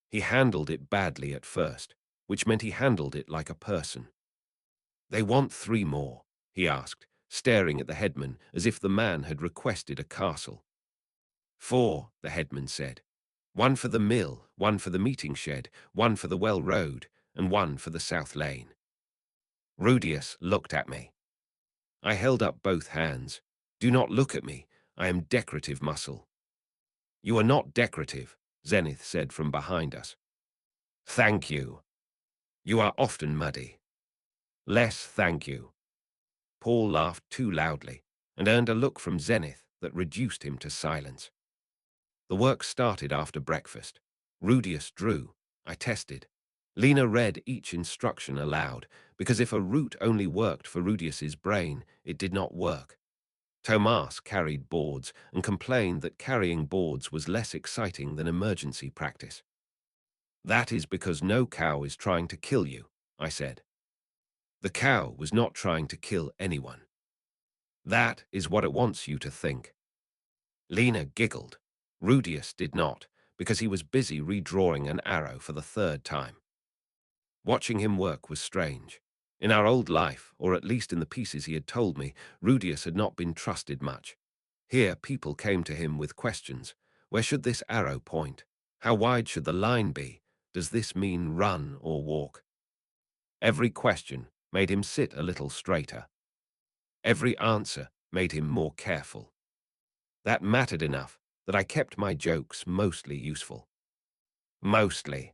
He handled it badly at first, which meant he handled it like a person. They want 3 more, he asked, staring at the headman as if the man had requested a castle. 4, the headman said. 1 for the mill, 1 for the meeting shed, 1 for the well road, and 1 for the south lane. Rudius looked at me. I held up both hands. Do not look at me. I am decorative muscle. You are not decorative, Zenith said from behind us. Thank you. You are often muddy. Less thank you. Paul laughed too loudly and earned a look from Zenith that reduced him to silence. The work started after breakfast. Rudius drew. I tested. Lena read each instruction aloud, because if a route only worked for Rudius's brain, it did not work. Tomas carried boards and complained that carrying boards was less exciting than emergency practice. That is because no cow is trying to kill you, I said. The cow was not trying to kill anyone. That is what it wants you to think. Lena giggled. Rudius did not, because he was busy redrawing an arrow for the 3rd time. Watching him work was strange. In our old life, or at least in the pieces he had told me, Rudius had not been trusted much. Here people came to him with questions. Where should this arrow point? How wide should the line be? Does this mean run or walk? Every question made him sit a little straighter. Every answer made him more careful. That mattered enough that I kept my jokes mostly useful. Mostly.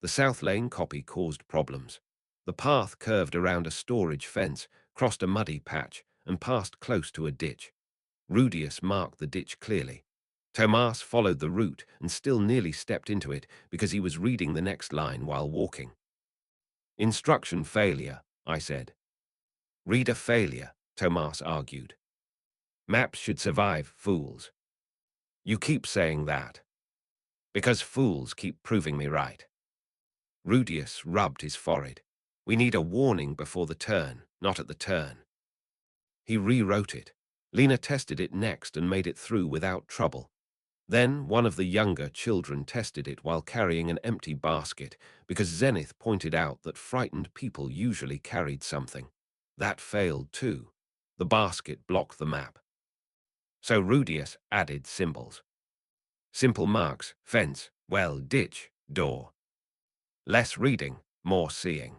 The South Lane copy caused problems. The path curved around a storage fence, crossed a muddy patch, and passed close to a ditch. Rudius marked the ditch clearly. Tomas followed the route and still nearly stepped into it because he was reading the next line while walking. Instruction failure, I said. Reader failure, Tomas argued. Maps should survive fools. You keep saying that. Because fools keep proving me right. Rudius rubbed his forehead. We need a warning before the turn, not at the turn. He rewrote it. Lena tested it next and made it through without trouble. Then one of the younger children tested it while carrying an empty basket because Zenith pointed out that frightened people usually carried something. That failed too. The basket blocked the map. So Rudius added symbols. Simple marks, fence, well, ditch, door. Less reading, more seeing.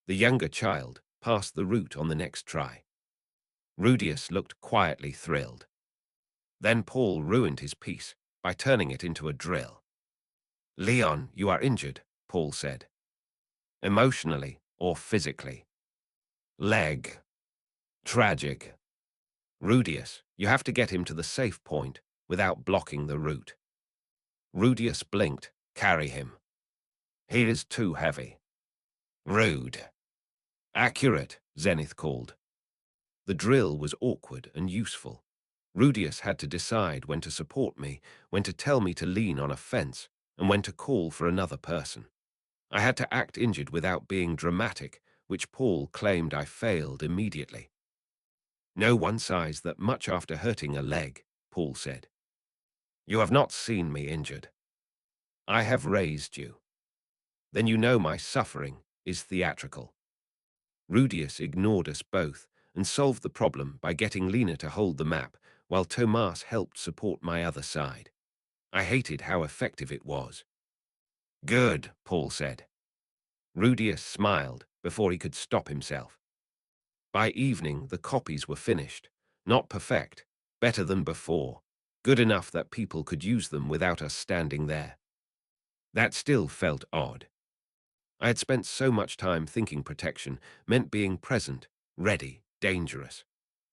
The younger child passed the route on the next try. Rudius looked quietly thrilled. Then Paul ruined his piece by turning it into a drill. Leon, you are injured, Paul said. Emotionally or physically. Leg. Tragic. Rudius, you have to get him to the safe point without blocking the route. Rudius blinked. Carry him. He is too heavy. Rude. Accurate, Zenith called. The drill was awkward and useful. Rudius had to decide when to support me, when to tell me to lean on a fence, and when to call for another person. I had to act injured without being dramatic, which Paul claimed I failed immediately. No one size that much after hurting a leg, Paul said. You have not seen me injured. I have raised you. Then you know my suffering is theatrical. Rudius ignored us both and solved the problem by getting Lena to hold the map while Tomas helped support my other side. I hated how effective it was. Good, Paul said. Rudius smiled before he could stop himself. By evening, the copies were finished. Not perfect, better than before, good enough that people could use them without us standing there. That still felt odd. I had spent so much time thinking protection meant being present, ready, dangerous.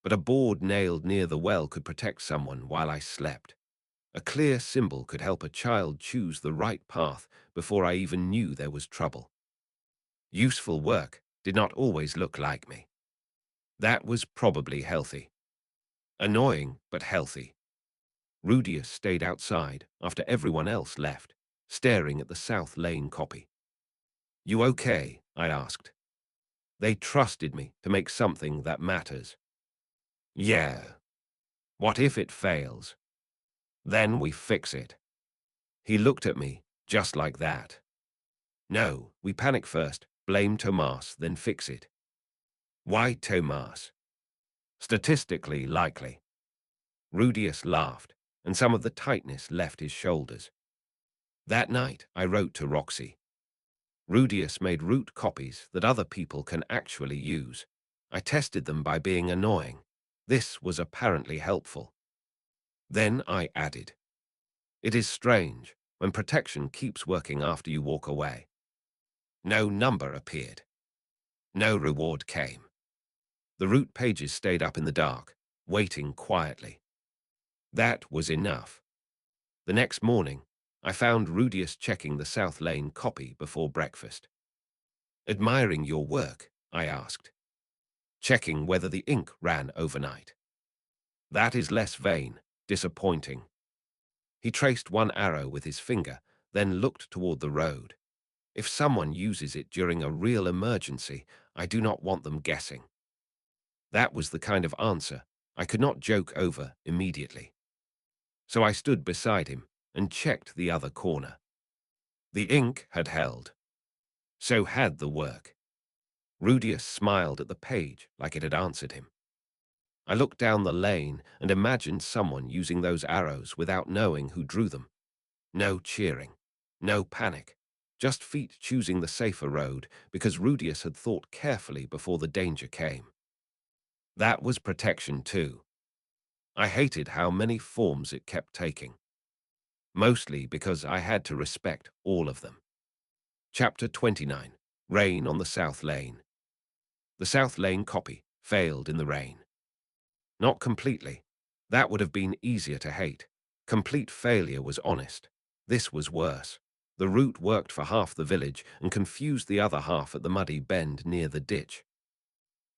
But a board nailed near the well could protect someone while I slept. A clear symbol could help a child choose the right path before I even knew there was trouble. Useful work did not always look like me. That was probably healthy. Annoying, but healthy. Rudius stayed outside after everyone else left, staring at the South Lane copy. You okay? I asked. They trusted me to make something that matters. Yeah. What if it fails? Then we fix it. He looked at me, just like that. No, we panic first, blame Tomas, then fix it. Why Tomas? Statistically likely. Rudius laughed, and some of the tightness left his shoulders. That night, I wrote to Roxy. Rudius made root copies that other people can actually use. I tested them by being annoying. This was apparently helpful. Then I added, it is strange when protection keeps working after you walk away. No number appeared. No reward came. The route pages stayed up in the dark, waiting quietly. That was enough. The next morning, I found Rudius checking the South Lane copy before breakfast. Admiring your work, I asked. Checking whether the ink ran overnight. That is less vain, disappointing. He traced one arrow with his finger, then looked toward the road. If someone uses it during a real emergency, I do not want them guessing. That was the kind of answer I could not joke over immediately. So I stood beside him and checked the other corner. The ink had held. So had the work. Rudius smiled at the page like it had answered him. I looked down the lane and imagined someone using those arrows without knowing who drew them. No cheering, no panic, just feet choosing the safer road because Rudius had thought carefully before the danger came. That was protection too. I hated how many forms it kept taking, mostly because I had to respect all of them. Chapter 29. Rain on the South Lane. The South Lane copy failed in the rain. Not completely. That would have been easier to hate. Complete failure was honest. This was worse. The route worked for half the village and confused the other half at the muddy bend near the ditch.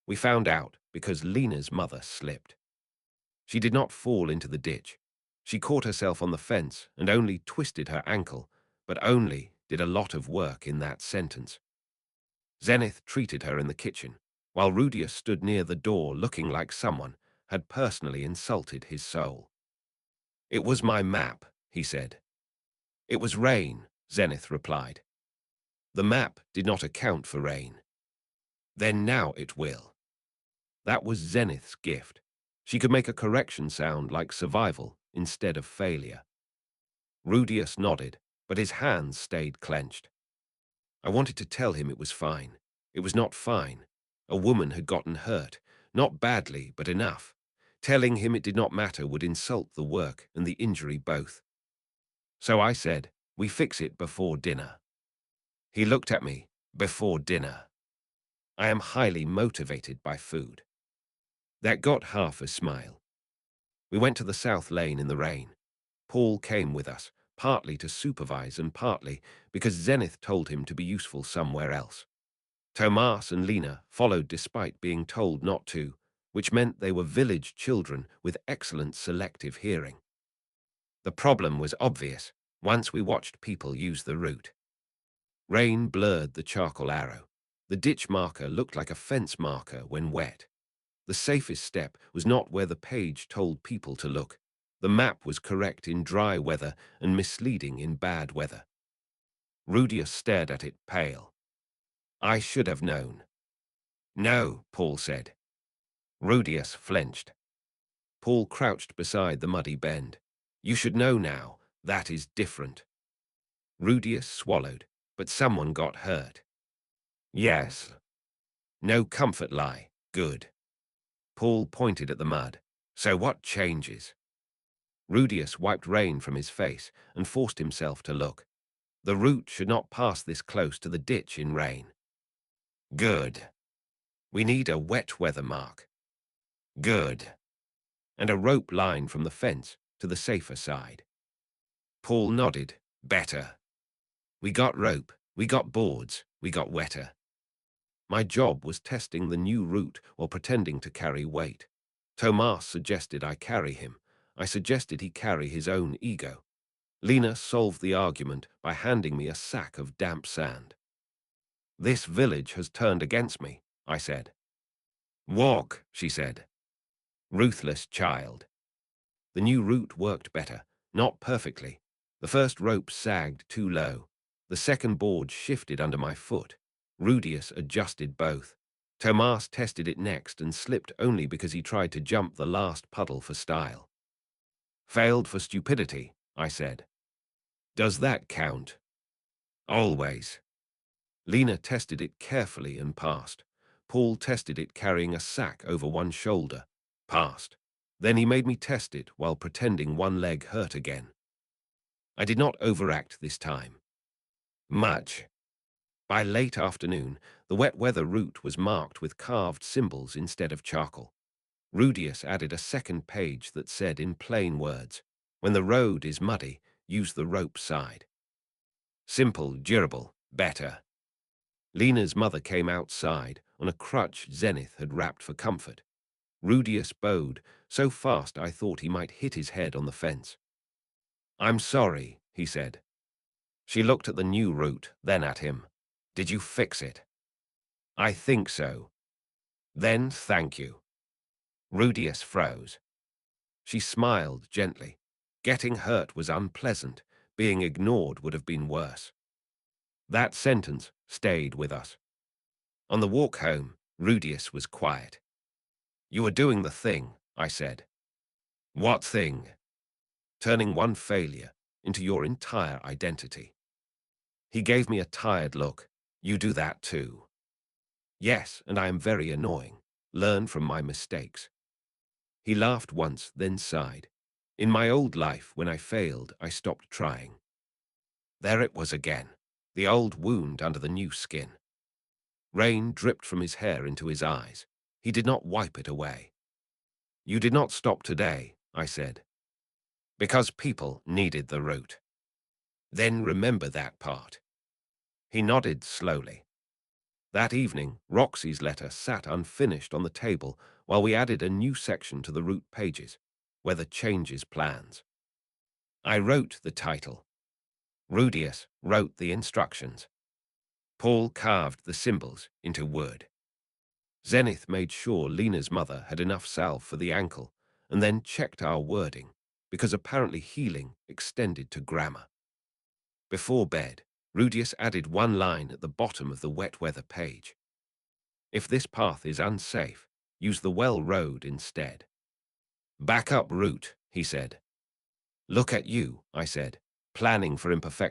We found out because Lena's mother slipped. She did not fall into the ditch. She caught herself on the fence and only twisted her ankle, but only did a lot of work in that sentence. Zenith treated her in the kitchen, while Rudius stood near the door looking like someone had personally insulted his soul. "It was my map," he said. "It was rain," Zenith replied. "The map did not account for rain." "Then now it will." That was Zenith's gift. She could make a correction sound like survival instead of failure. Rudius nodded, but his hands stayed clenched. I wanted to tell him it was fine. It was not fine. A woman had gotten hurt, not badly, but enough. Telling him it did not matter would insult the work and the injury both. So I said, "We fix it before dinner." He looked at me. "Before dinner." I am highly motivated by food. That got half a smile. We went to the South Lane in the rain. Paul came with us, partly to supervise and partly because Zenith told him to be useful somewhere else. Tomas and Lena followed despite being told not to, which meant they were village children with excellent selective hearing. The problem was obvious once we watched people use the route. Rain blurred the charcoal arrow. The ditch marker looked like a fence marker when wet. The safest step was not where the page told people to look. The map was correct in dry weather and misleading in bad weather. Rudius stared at it, pale. "I should have known." "No," Paul said. Rudius flinched. Paul crouched beside the muddy bend. "You should know now. That is different." Rudius swallowed, but someone got hurt. "Yes." "No comfort lie. Good." Paul pointed at the mud. "So what changes?" Rudius wiped rain from his face and forced himself to look. The route should not pass this close to the ditch in rain. "Good. We need a wet weather mark." "Good. And a rope line from the fence to the safer side." Paul nodded. "Better. We got rope, we got boards, we got wetter." My job was testing the new route while pretending to carry weight. Tomas suggested I carry him. I suggested he carry his own ego. Lena solved the argument by handing me a sack of damp sand. "This village has turned against me," I said. "Walk," she said. Ruthless child. The new route worked better, not perfectly. The first rope sagged too low. The second board shifted under my foot. Rudius adjusted both. Tomas tested it next and slipped only because he tried to jump the last puddle for style. "Failed for stupidity," I said. "Does that count?" "Always." Lena tested it carefully and passed. Paul tested it carrying a sack over one shoulder. Passed. Then he made me test it while pretending one leg hurt again. I did not overact this time. Much. By late afternoon, the wet weather route was marked with carved symbols instead of charcoal. Rudius added a second page that said in plain words, "When the road is muddy, use the rope side." Simple, durable, better. Lena's mother came outside on a crutch Zenith had wrapped for comfort. Rudius bowed so fast I thought he might hit his head on the fence. "I'm sorry," he said. She looked at the new route, then at him. "Did you fix it?" "I think so." "Then thank you." Rudius froze. She smiled gently. Getting hurt was unpleasant. Being ignored would have been worse. That sentence stayed with us. On the walk home, Rudius was quiet. "You are doing the thing," I said. "What thing?" "Turning one failure into your entire identity." He gave me a tired look. "You do that too." "Yes, and I am very annoying. Learn from my mistakes." He laughed once, then sighed. In my old life, when I failed, I stopped trying. There it was again, the old wound under the new skin. Rain dripped from his hair into his eyes. He did not wipe it away. You did not stop today, I said, because people needed the root. Then remember that part. He nodded slowly. That evening, Roxy's letter sat unfinished on the table while we added a new section to the root pages, where the changes plans. I wrote the title. Rudius wrote the instructions. Paul carved the symbols into wood. Zenith made sure Lena's mother had enough salve for the ankle and then checked our wording, because apparently healing extended to grammar. Before bed, Rudius added one line at the bottom of the wet weather page. If this path is unsafe, use the well road instead. Back up route, he said. Look at you, I said, planning for imperfection.